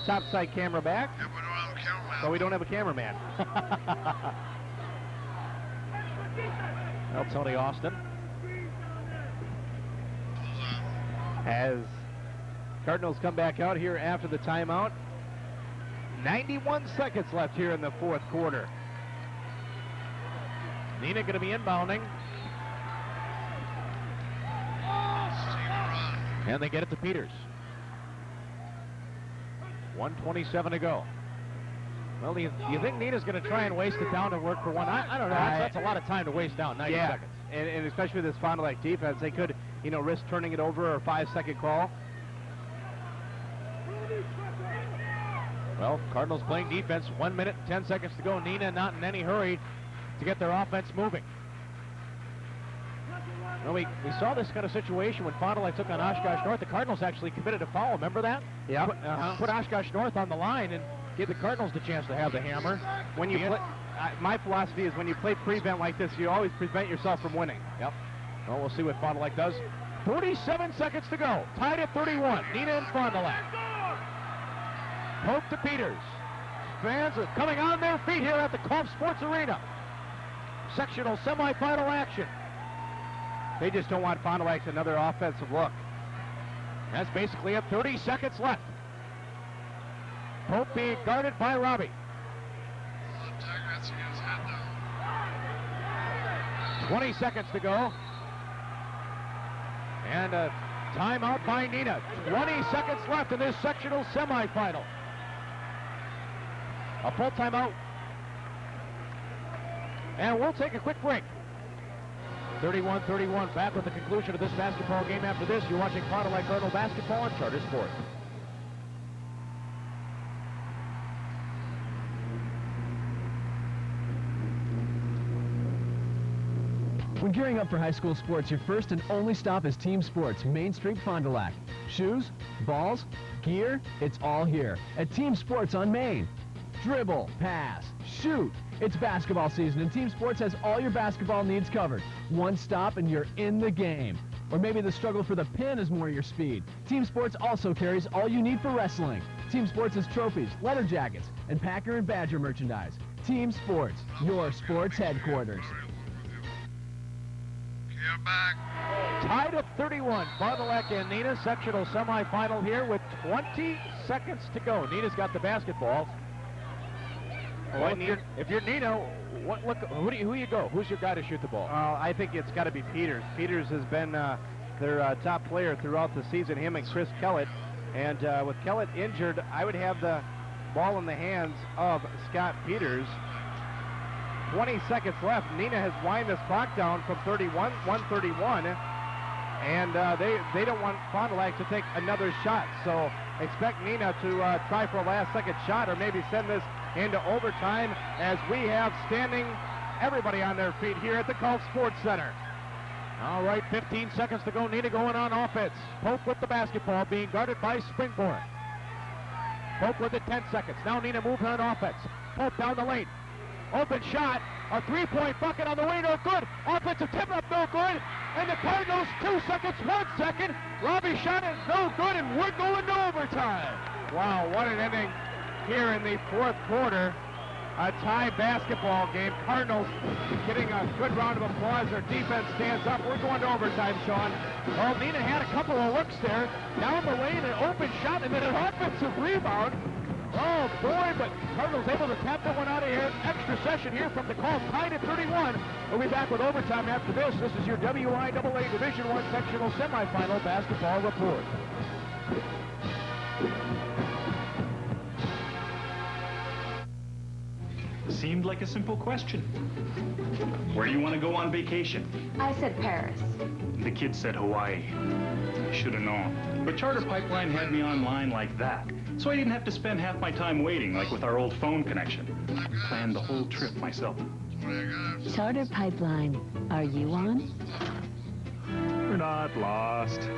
A: topside camera back.
E: Yeah, we don't have a cameraman.
A: But we don't have a cameraman.
F: Well, Tony Austin.
A: As Cardinals come back out here after the timeout. 91 seconds left here in the fourth quarter.
F: Neenah going to be inbounding. And they get it to Peters. 1:27 to go. Well, do you think Neenah's going to try and waste it down and work for one? I don't know. That's a lot of time to waste down, 90 seconds.
A: And especially with this Fond du Lac defense, they could, risk turning it over or a 5-second call.
F: Well, Cardinals playing defense, 1 minute and 10 seconds to go. Neenah not in any hurry to get their offense moving. Well, we saw this kind of situation when Fond du Lac took on Oshkosh North. The Cardinals actually committed a foul, remember that?
A: Yeah.
F: Put Oshkosh North on the line and gave the Cardinals the chance to have the hammer.
A: When you play, my philosophy is when you play prevent like this, you always prevent yourself from winning.
F: Yep. Well, we'll see what Fond du Lac does. 47 seconds to go. Tied at 31. Neenah and Fond du Lac. Pope to Peters. Fans are coming on their feet here at the Golf Sports Arena. Sectional semifinal action.
A: They just don't want Fond du Lac's another offensive look.
F: That's basically it. 30 seconds left. Pope being guarded by Robbie. 20 seconds to go. And a timeout by Neenah. 20 seconds left in this sectional semifinal. A full timeout. And we'll take a quick break. 31-31, back with the conclusion of this basketball game. After this, you're watching Fond du Lac Cardinal basketball on Charter Sport.
H: When gearing up for high school sports, your first and only stop is Team Sports, Main Street, Fond du Lac. Shoes, balls, gear, it's all here at Team Sports on Main. Dribble, pass, shoot. It's basketball season, and Team Sports has all your basketball needs covered. One stop, and you're in the game. Or maybe the struggle for the pin is more your speed. Team Sports also carries all you need for wrestling. Team Sports has trophies, leather jackets, and Packer and Badger merchandise. Team Sports, your sports headquarters.
E: You're back.
F: Tied at 31, Fond du Lac and Neenah, sectional semifinal here with 20 seconds to go. Neenah's got the basketball. Well, if you're Neenah, who do you go? Who's your guy to shoot the ball?
A: I think it's got to be Peters. Peters has been their top player throughout the season, him and Chris Kellett. And with Kellett injured, I would have the ball in the hands of Scott Peters. 20 seconds left. Neenah has wind this clock down from 131. And they don't want Fond du Lac to take another shot. So expect Neenah to try for a last-second shot or maybe send this into overtime as we have standing everybody on their feet here at the Golf Sports Center.
F: All right, 15 seconds to go. Neenah going on offense. Pope with the basketball, being guarded by Springborn. Pope with it, 10 seconds. Now Neenah moving on offense. Pope down the lane. Open shot. A three-point bucket on the way, no good. Offensive tip-up, no good. And the Cardinals, 2 seconds, 1 second. Robbie shot is no good, and we're going to overtime.
A: Wow, what an ending here in the fourth quarter. A tie basketball game. Cardinals getting a good round of applause. Their defense stands up. We're going to overtime, Sean.
F: Well, Neenah had a couple of looks there. Down the lane, an open shot, and then an offensive rebound. Oh, boy, but Cardinals able to tap that one out of here. Extra session here from the call, tied at 31. We'll be back with overtime after this. This is your WIAA Division I sectional semifinal basketball report.
G: Seemed like a simple question. Where do you want to go on vacation?
L: I said Paris.
G: The kid said Hawaii. I should have known. But Charter Pipeline had me online like that, so I didn't have to spend half my time waiting like with our old phone connection. Planned the whole trip myself.
B: Charter Pipeline, are you on?
G: We're not lost.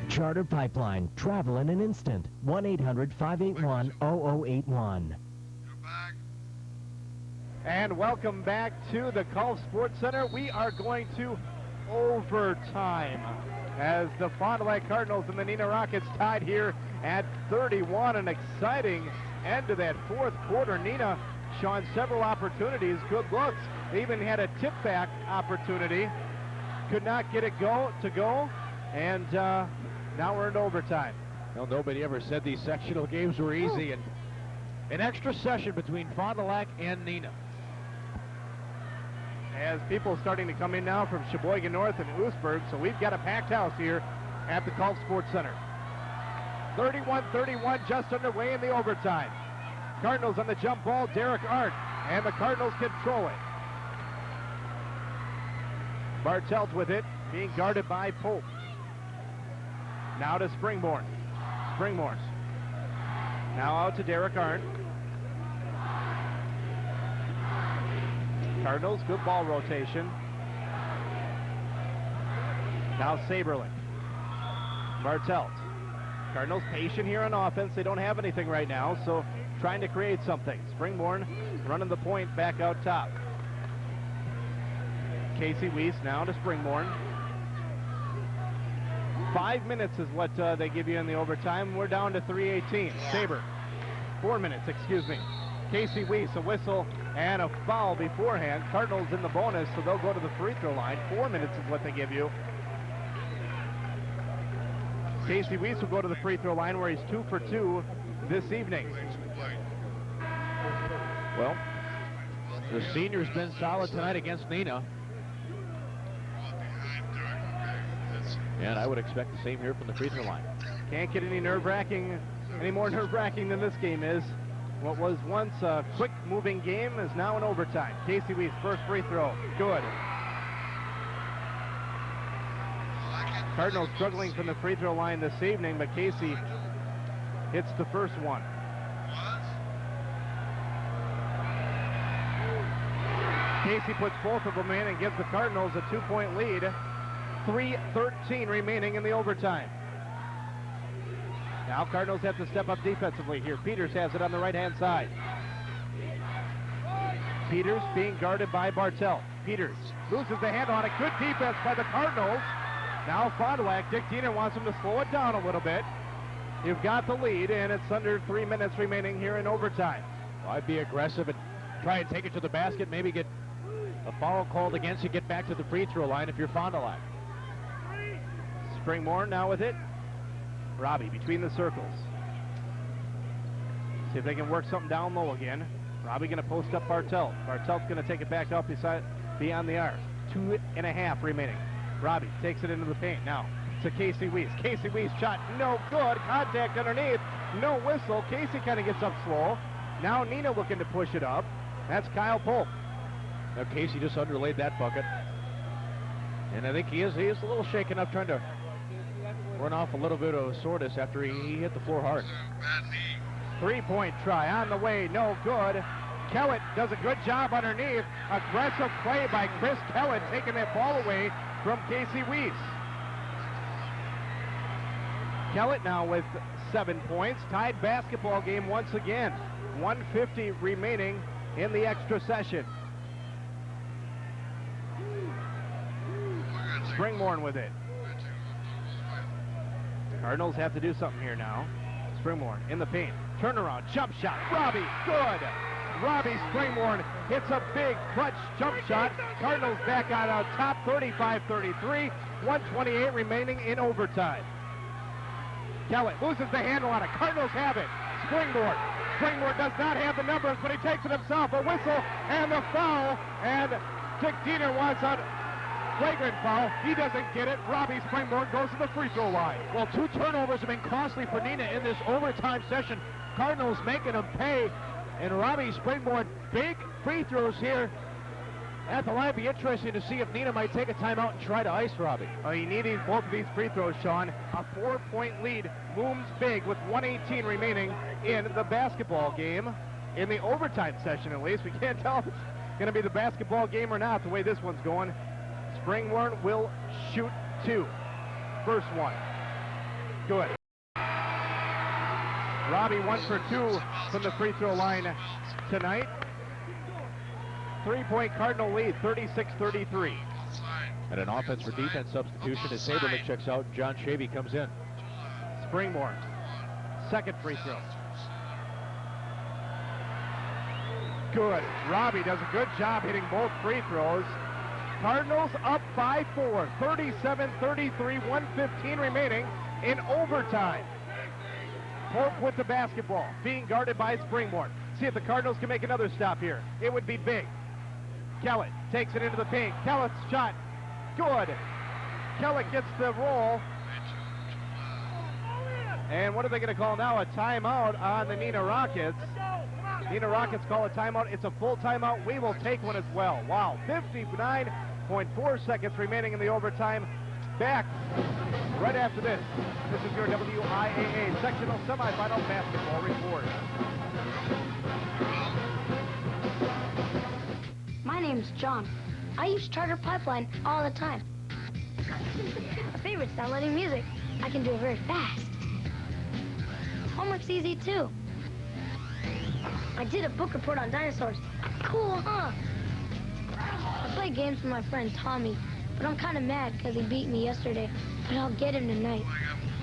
M: Charter Pipeline, travel in an instant. 1-800-581-0081.
A: And welcome back to the Golf Sports Center. We are going to overtime as the Fond du Lac Cardinals and the Neenah Rockets tied here at 31. An exciting end to that fourth quarter. Neenah showing several opportunities, good looks. They even had a tip-back opportunity. Could not get it to go, and now we're in overtime.
F: Well, nobody ever said these sectional games were easy, and an extra session between Fond du Lac and Neenah.
A: as people starting to come in now from Sheboygan North and Oostburg, so we've got a packed house here at the Gulf Sports Center. 31-31 just underway in the overtime. Cardinals on the jump ball, Derek Art, and the Cardinals control it. Bartelt with it, being guarded by Pope. Now to Springborn. Springborn. Now out to Derek Arndt. Cardinals, good ball rotation. Now Saberling. Bartelt. Cardinals patient here on offense. They don't have anything right now, so trying to create something. Springborn running the point back out top. Casey Weiss now to Springborn. 5 minutes is what they give you in the overtime. We're down to 3:18. Saber. 4 minutes, excuse me. Casey Weiss, a whistle and a foul beforehand. Cardinals in the bonus, so they'll go to the free throw line. 4 minutes is what they give you. Casey Weiss will go to the free throw line where he's 2 for 2 this evening.
F: Well, the senior's been solid tonight against Neenah. And I would expect the same here from the free throw line.
A: Can't get any more nerve-wracking than this game is. What was once a quick-moving game is now in overtime. Casey Weiss, first free throw, good. Cardinals struggling from the free throw line this evening, but Casey hits the first one. Casey puts both of them in and gives the Cardinals a 2-point lead. 3:13 remaining in the overtime. Now Cardinals have to step up defensively here. Peters has it on the right-hand side. Peters being guarded by Bartelt. Peters loses the handle on a good defense by the Cardinals. Now Fond du Lac. Dick Diener wants him to slow it down a little bit. You've got the lead, and it's under 3 minutes remaining here in overtime.
F: Well, I'd be aggressive and try and take it to the basket, maybe get a foul called against you, get back to the free throw line if you're Fond du Lac.
A: Springborn now with it. Robbie between the circles. See if they can work something down low again. Robbie going to post up Bartelt. Bartelt's going to take it back up beyond the arc. 2.5 remaining. Robbie takes it into the paint now to Casey Weiss. Casey Weiss shot no good. Contact underneath. No whistle. Casey kind of gets up slow. Now Neenah looking to push it up. That's Kyle Polk.
F: Now Casey just underlaid that bucket. And I think he is a little shaken up, trying to run off a little bit of soreness after he hit the floor hard.
A: 3-point try on the way, no good. Kellett does a good job underneath. Aggressive play by Chris Kellett, taking that ball away from Casey Weiss. Kellett now with 7 points. Tied basketball game once again. 1:50 remaining in the extra session. Springborn with it. Cardinals have to do something here now. Springborn in the paint. Turnaround, jump shot. Robbie, good. Robbie Springborn hits a big clutch jump shot. Cardinals back out on top, 35-33. 1:28 remaining in overtime. Kellett loses the handle on it. Cardinals have it. Springborn. Springborn does not have the numbers, but he takes it himself. A whistle and the foul. And Dick Diener wants a flagrant foul. He doesn't get it. Robbie Springborn goes to the free throw line.
F: Well, 2 turnovers have been costly for Neenah in this overtime session. Cardinals making them pay. And Robbie Springborn, big free throws here at the line. Be interesting to see if Neenah might take a timeout and try to ice Robbie.
A: He needed both of these free throws, Sean. A 4-point lead looms big with 1:18 remaining in the basketball game. In the overtime session, at least. We can't tell if it's going to be the basketball game or not, the way this one's going. Springborn will shoot 2. First one. Good. Robbie 1 for 2 from the free throw line tonight. 3-point Cardinal lead, 36-33.
F: And an offense for defense substitution as Saberlich checks out. John Shavy comes in.
A: Springborn, second free throw. Good. Robbie does a good job hitting both free throws. Cardinals up by 4, 37-33, 1:15 remaining in overtime. Pope with the basketball, being guarded by Springborn. See if the Cardinals can make another stop here. It would be big. Kellett takes it into the paint. Kellett's shot, good. Kellett gets the roll. And what are they going to call now? A timeout on the Neenah Rockets. Neenah Rockets call a timeout. It's a full timeout. We will take one as well. Wow, 59.4 seconds remaining in the overtime. Back right after this. This is your WIAA Sectional Semifinal Basketball Report.
D: My name's John. I use Charter Pipeline all the time. My favorite's downloading music. I can do it very fast. Homework's easy, too. I did a book report on dinosaurs. Cool, huh? I play games with my friend Tommy, but I'm kind of mad because he beat me yesterday. But I'll get him tonight.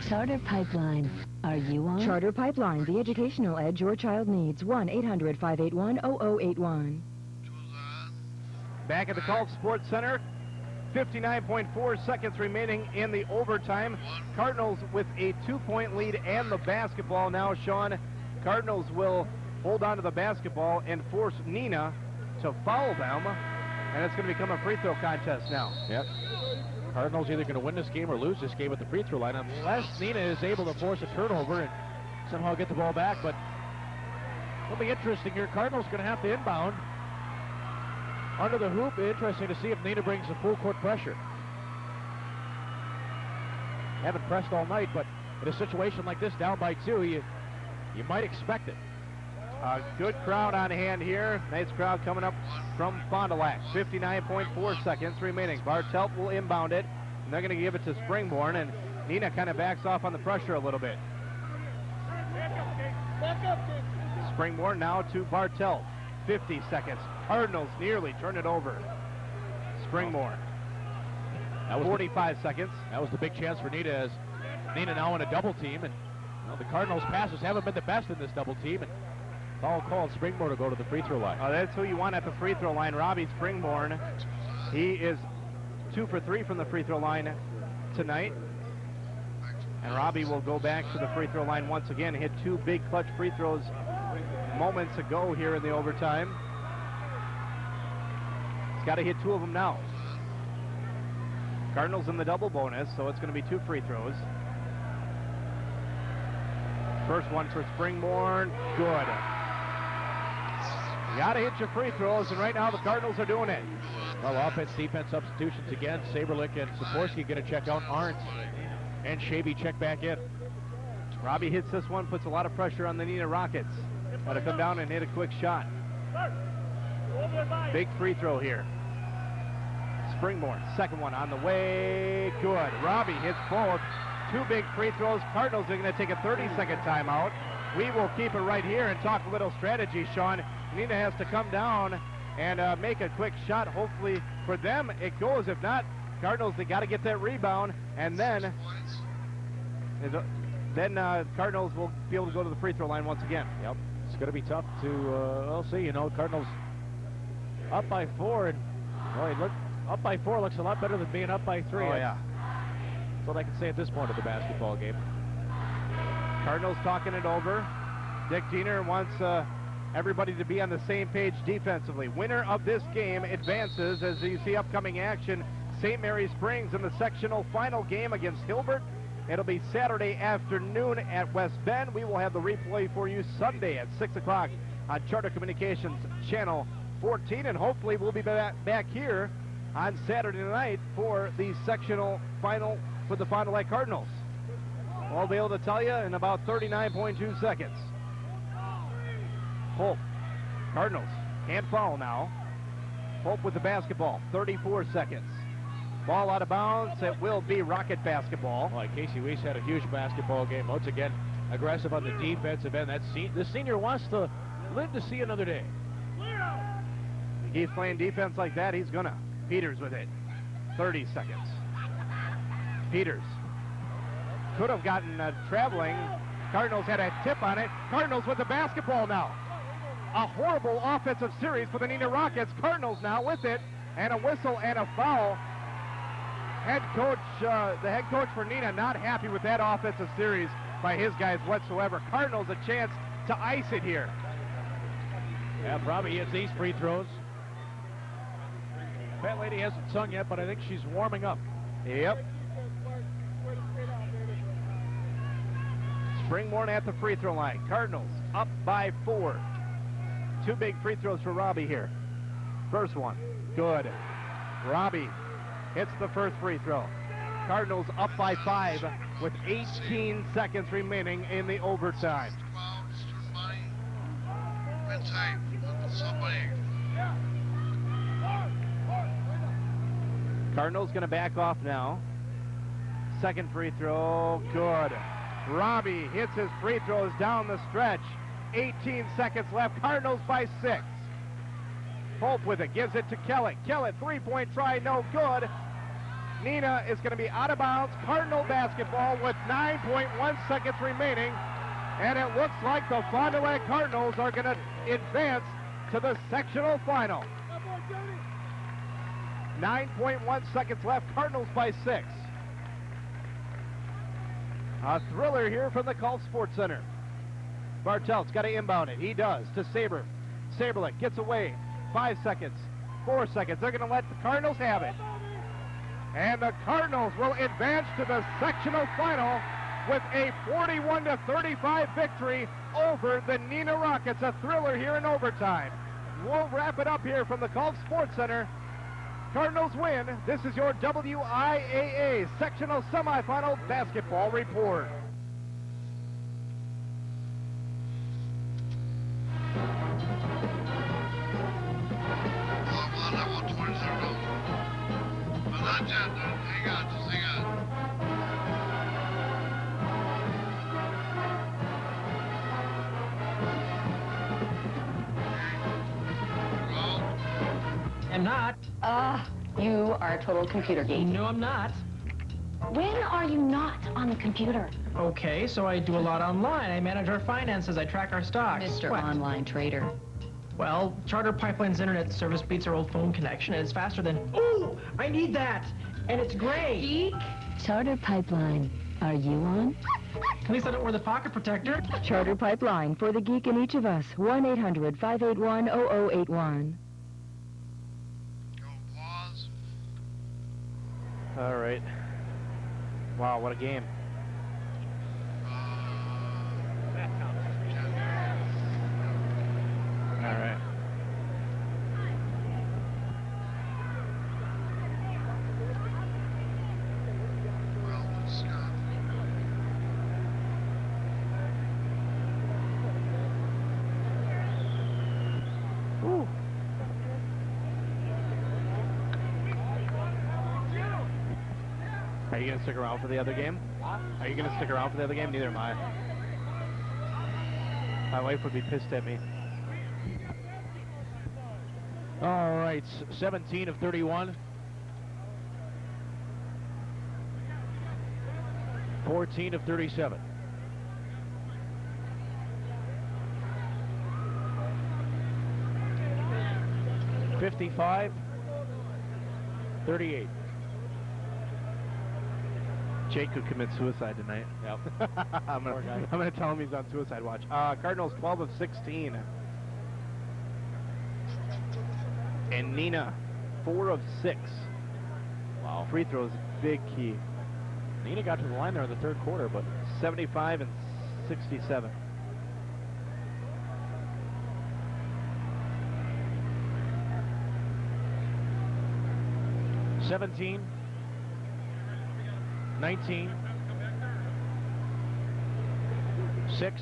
B: Charter Pipeline. Are you on?
I: Charter Pipeline, the educational edge your child needs. 1-800-581-0081.
A: Back at the Gulf Sports Center, 59.4 seconds remaining in the overtime. Cardinals with a 2-point lead and the basketball now, Sean. Cardinals will hold on to the basketball and force Neenah to foul them, and it's going to become a free throw contest now.
F: Yep. Cardinals either going to win this game or lose this game at the free throw line unless Neenah is able to force a turnover and somehow get the ball back, but it'll be interesting here. Cardinals going to have to inbound under the hoop. Interesting to see if Neenah brings the full court pressure. Haven't pressed all night, but in a situation like this, down by 2, you might expect it.
A: A good crowd on hand here. Nice crowd coming up from Fond du Lac. 59.4 seconds remaining. Bartelt will inbound it, and they're going to give it to Springborn, and Neenah kind of backs off on the pressure a little bit. Springborn now to Bartelt. 50 seconds. Cardinals nearly turn it over. Springborn.
F: That was
A: 45 seconds.
F: That was the big chance for Neenah, as Neenah now in a double team, and the Cardinals' passes haven't been the best in this double team, and foul called. Springborn to go to the free throw line.
A: That's who you want at the free throw line, Robbie Springborn. He is 2 for 3 from the free throw line tonight. And Robbie will go back to the free throw line once again. Hit 2 big clutch free throws moments ago here in the overtime. He's got to hit 2 of them now. Cardinals in the double bonus, so it's going to be 2 free throws. First one for Springborn, good. You got to hit your free throws, and right now the Cardinals are doing it.
F: Well, offense, defense substitutions again. Saberlick and Sikorsky going to check out. Arntz and Shavy check back in.
A: Robbie hits this one, puts a lot of pressure on the Neenah Rockets. Got to come down and hit a quick shot. Big free throw here. Springborn, second one on the way, good. Robbie hits both. 2 big free throws. Cardinals are going to take a 30-second timeout. We will keep it right here and talk a little strategy, Sean. Neenah has to come down and make a quick shot. Hopefully for them it goes. If not, Cardinals, they got to get that rebound, and then Cardinals will be able to go to the free throw line once again.
F: Yep, it's going to be tough to, we'll see. Cardinals up by 4, and up by 4 looks a lot better than being up by 3.
A: Oh, yeah.
F: That's what I can say at this point of the basketball game.
A: Cardinals talking it over. Dick Diener wants everybody to be on the same page defensively. Winner of this game advances. As you see upcoming action, St. Mary Springs in the sectional final game against Hilbert. It'll be Saturday afternoon at West Bend. We will have the replay for you Sunday at 6 o'clock on Charter Communications Channel 14, and hopefully we'll be back here on Saturday night for the sectional final for the Fond du Lac Cardinals. I'll be able to tell you in about 39.2 seconds. Pope, Cardinals, can't foul now. Pope with the basketball, 34 seconds. Ball out of bounds, it will be Rocket basketball.
F: Well, Casey Weiss had a huge basketball game. Once again, aggressive on the defensive end. The senior wants to live to see another day.
A: He keeps playing defense like that, he's gonna. Peters with it, 30 seconds. Peters could have gotten traveling. Cardinals had a tip on it. Cardinals with the basketball now. A horrible offensive series for the Neenah Rockets. Cardinals now with it, and a whistle and a foul. The head coach for Neenah not happy with that offensive series by his guys whatsoever. Cardinals a chance to ice it here.
F: Yeah, probably hits these free throws. Fat lady hasn't sung yet, but I think she's warming up.
A: Yep. Springborn at the free throw line. Cardinals up by 4. 2 big free throws for Robbie here. First one, good. Robbie hits the first free throw. Cardinals up by 5 with 18 seconds remaining in the overtime. Cardinals going to back off now. Second free throw, good. Robbie hits his free throws down the stretch. 18 seconds left, Cardinals by 6. Pope with it, gives it to Kellett. Kellett, three-point try, no good. Neenah is going to be out of bounds. Cardinal basketball with 9.1 seconds remaining. And it looks like the Fond du Lac Cardinals are going to advance to the sectional final. 9.1 seconds left, Cardinals by 6. A thriller here from the Gulf Sports Center. Bartel's got to inbound it. He does to Saber. Saberlick gets away. 5 seconds, 4 seconds. They're going to let the Cardinals have it. And the Cardinals will advance to the sectional final with a 41-35 victory over the Neenah Rockets. A thriller here in overtime. We'll wrap it up here from the Gulf Sports Center. Cardinals win. This is your WIAA sectional semifinal basketball report.
K: I'm not.
L: You are a total computer geek.
K: No, I'm not.
L: When are you not on the computer?
K: Okay, so I do a lot online. I manage our finances. I track our stocks.
L: Mr.
K: What?
L: Online Trader.
K: Well, Charter Pipeline's internet service beats our old phone connection, and it's faster than... Oh, I need that! And it's great!
L: Geek?
B: Charter Pipeline. Are you on?
K: At least I don't wear the pocket protector.
B: Charter Pipeline, for the geek in each of us. 1-800-581-0081.
A: All right. Wow, what a game. All right. Woo. Are you going to stick around for the other game? Are you going to stick around for the other game? Neither am I. My wife would be pissed at me.
F: All right, 17 of 31. 14 of 37. $55, 38.
A: Jake could commit suicide tonight.
F: Yep.
A: I'm gonna tell him he's on suicide watch. Cardinals 12 of 16. And Neenah 4 of 6.
F: Wow.
A: Free throws, big key.
F: Neenah got to the line there in the third quarter, but
A: 75 and 67.
F: $17, 19, 6,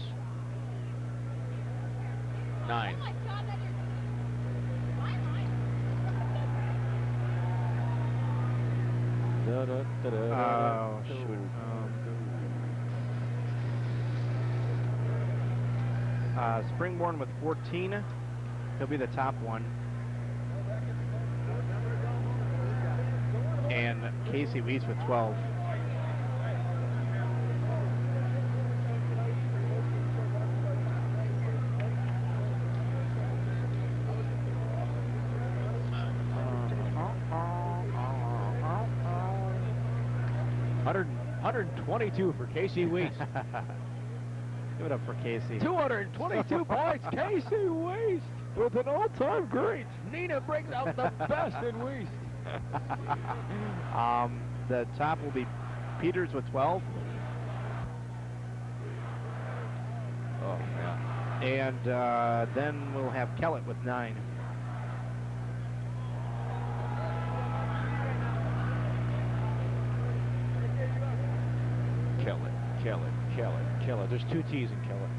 F: 9.
A: Oh, shoot. Springborn with 14. He'll be the top one. And Casey Weiss with 12.
F: $122 for Casey Weiss.
A: Give it up for Casey.
F: 222 points. Casey Weiss with an all-time great. Neenah brings out the best in Weiss.
A: The top will be Peters with 12. Oh, yeah. And then we'll have Kellett with 9.
F: Kellett. There's 2 T's in Kellett.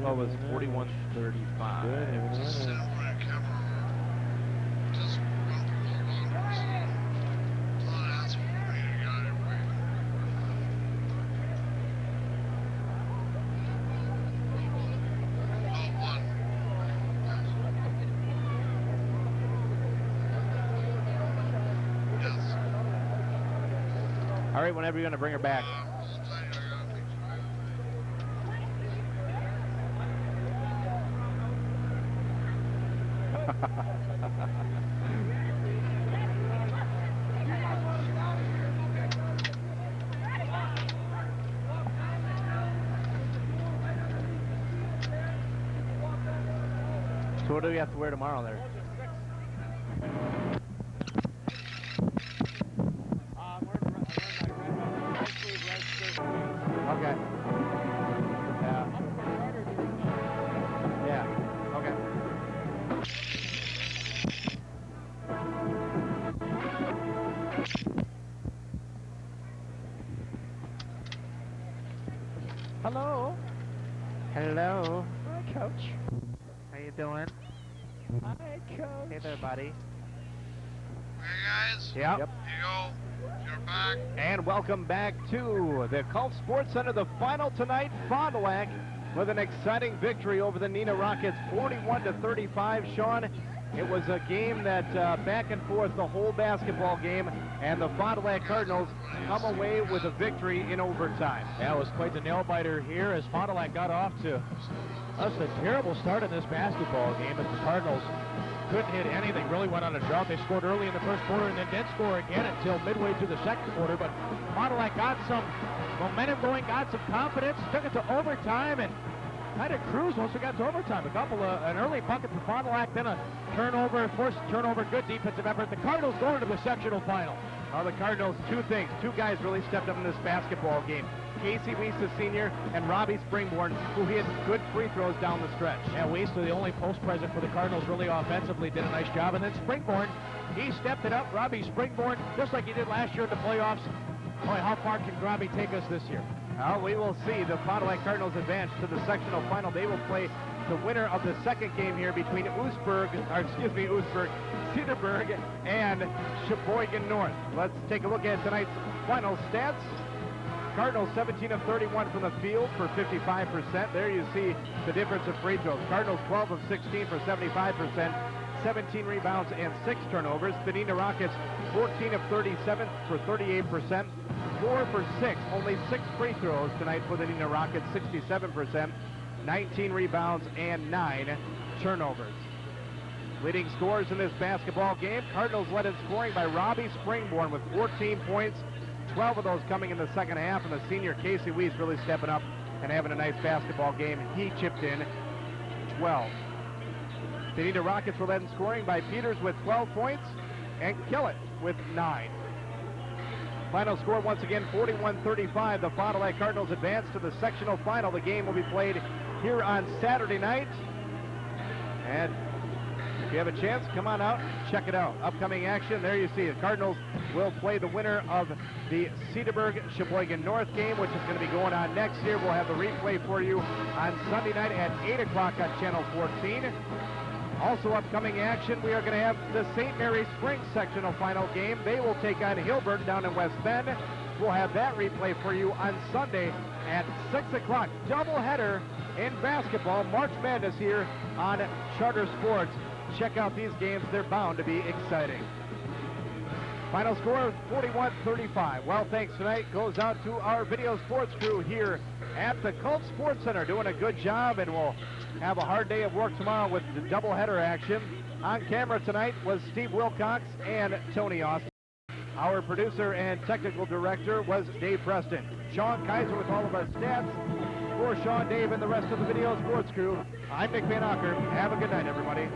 A: Oh, it was 41-35. All right, whenever you're going to bring her back. So what do we have to wear tomorrow there? Okay. Yeah. Okay.
F: Hello.
A: Hello.
F: Hi, Coach.
A: How you doing?
F: Hi, Coach.
A: Hey there, buddy.
E: Hey guys.
A: Yep.
E: Here you go. You're back.
A: And welcome back to the Cult Sports Center. The final tonight, Fond du Lac with an exciting victory over the Neenah Rockets, 41-35. Sean, it was a game that back and forth the whole basketball game, and the Fond du Lac Cardinals come away with a victory in overtime.
F: Yeah, it was quite the nail-biter here as Fond du Lac got off to a terrible start in this basketball game, as the Cardinals couldn't hit anything, really went on a drought. They scored early in the first quarter and then didn't score again until midway through the second quarter, but Fond du Lac got some momentum going, got some confidence, took it to overtime, and kind of cruised once we got to overtime. An early bucket for Fond du Lac, then a turnover, forced turnover, good defensive effort. The Cardinals going to the sectional final.
A: Well, the Cardinals, 2 things. 2 guys really stepped up in this basketball game. Casey Weiss, the senior, and Robbie Springborn, who hit good free throws down the stretch.
F: Yeah, Weiss, the only post present for the Cardinals, really offensively did a nice job. And then Springborn, he stepped it up. Robbie Springborn, just like he did last year in the playoffs. Boy, how far can Robbie take us this year?
A: Well, we will see. The Fond du Lac Cardinals advance to the sectional final. They will play the winner of the second game here between Cedarburg and Sheboygan North. Let's take a look at tonight's final stats. Cardinals 17 of 31 from the field for 55%. There you see the difference of free throws. Cardinals 12 of 16 for 75%, 17 rebounds and 6 turnovers. The Neenah Rockets 14 of 37 for 38%, 4 for 6, only 6 free throws tonight for the Neenah Rockets, 67%, 19 rebounds and 9 turnovers. Leading scorers in this basketball game, Cardinals led in scoring by Robbie Springborn with 14 points, 12 of those coming in the second half, and the senior Casey Weiss really stepping up and having a nice basketball game. He chipped in 12. The Neenah Rockets were led in scoring by Peters with 12 points and Kellett with 9. Final score once again 41-35. The Fond du Lac Cardinals advance to the sectional final. The game will be played here on Saturday night. And if you have a chance, come on out and check it out. Upcoming action, there you see it. Cardinals will play the winner of the Cedarburg-Sheboygan North game, which is going to be going on next year. We'll have the replay for you on Sunday night at 8 o'clock on Channel 14. Also upcoming action, we are going to have the St. Mary's Springs sectional final game. They will take on Hilbert down in West Bend. We'll have that replay for you on Sunday at 6 o'clock. Doubleheader in basketball. March Madness here on Charter Sports. Check out these games. They're bound to be exciting. Final score 41-35. Well, thanks tonight goes out to our video sports crew here at the Cult Sports Center, doing a good job, and we'll have a hard day of work tomorrow with the doubleheader action. On camera tonight was Steve Wilcox and Tony Austin. Our producer and technical director was Dave Preston. Sean Kaiser with all of our stats. For Sean, Dave, and the rest of the Video Sports crew, I'm Nick Van Acker. Have a good night, everybody.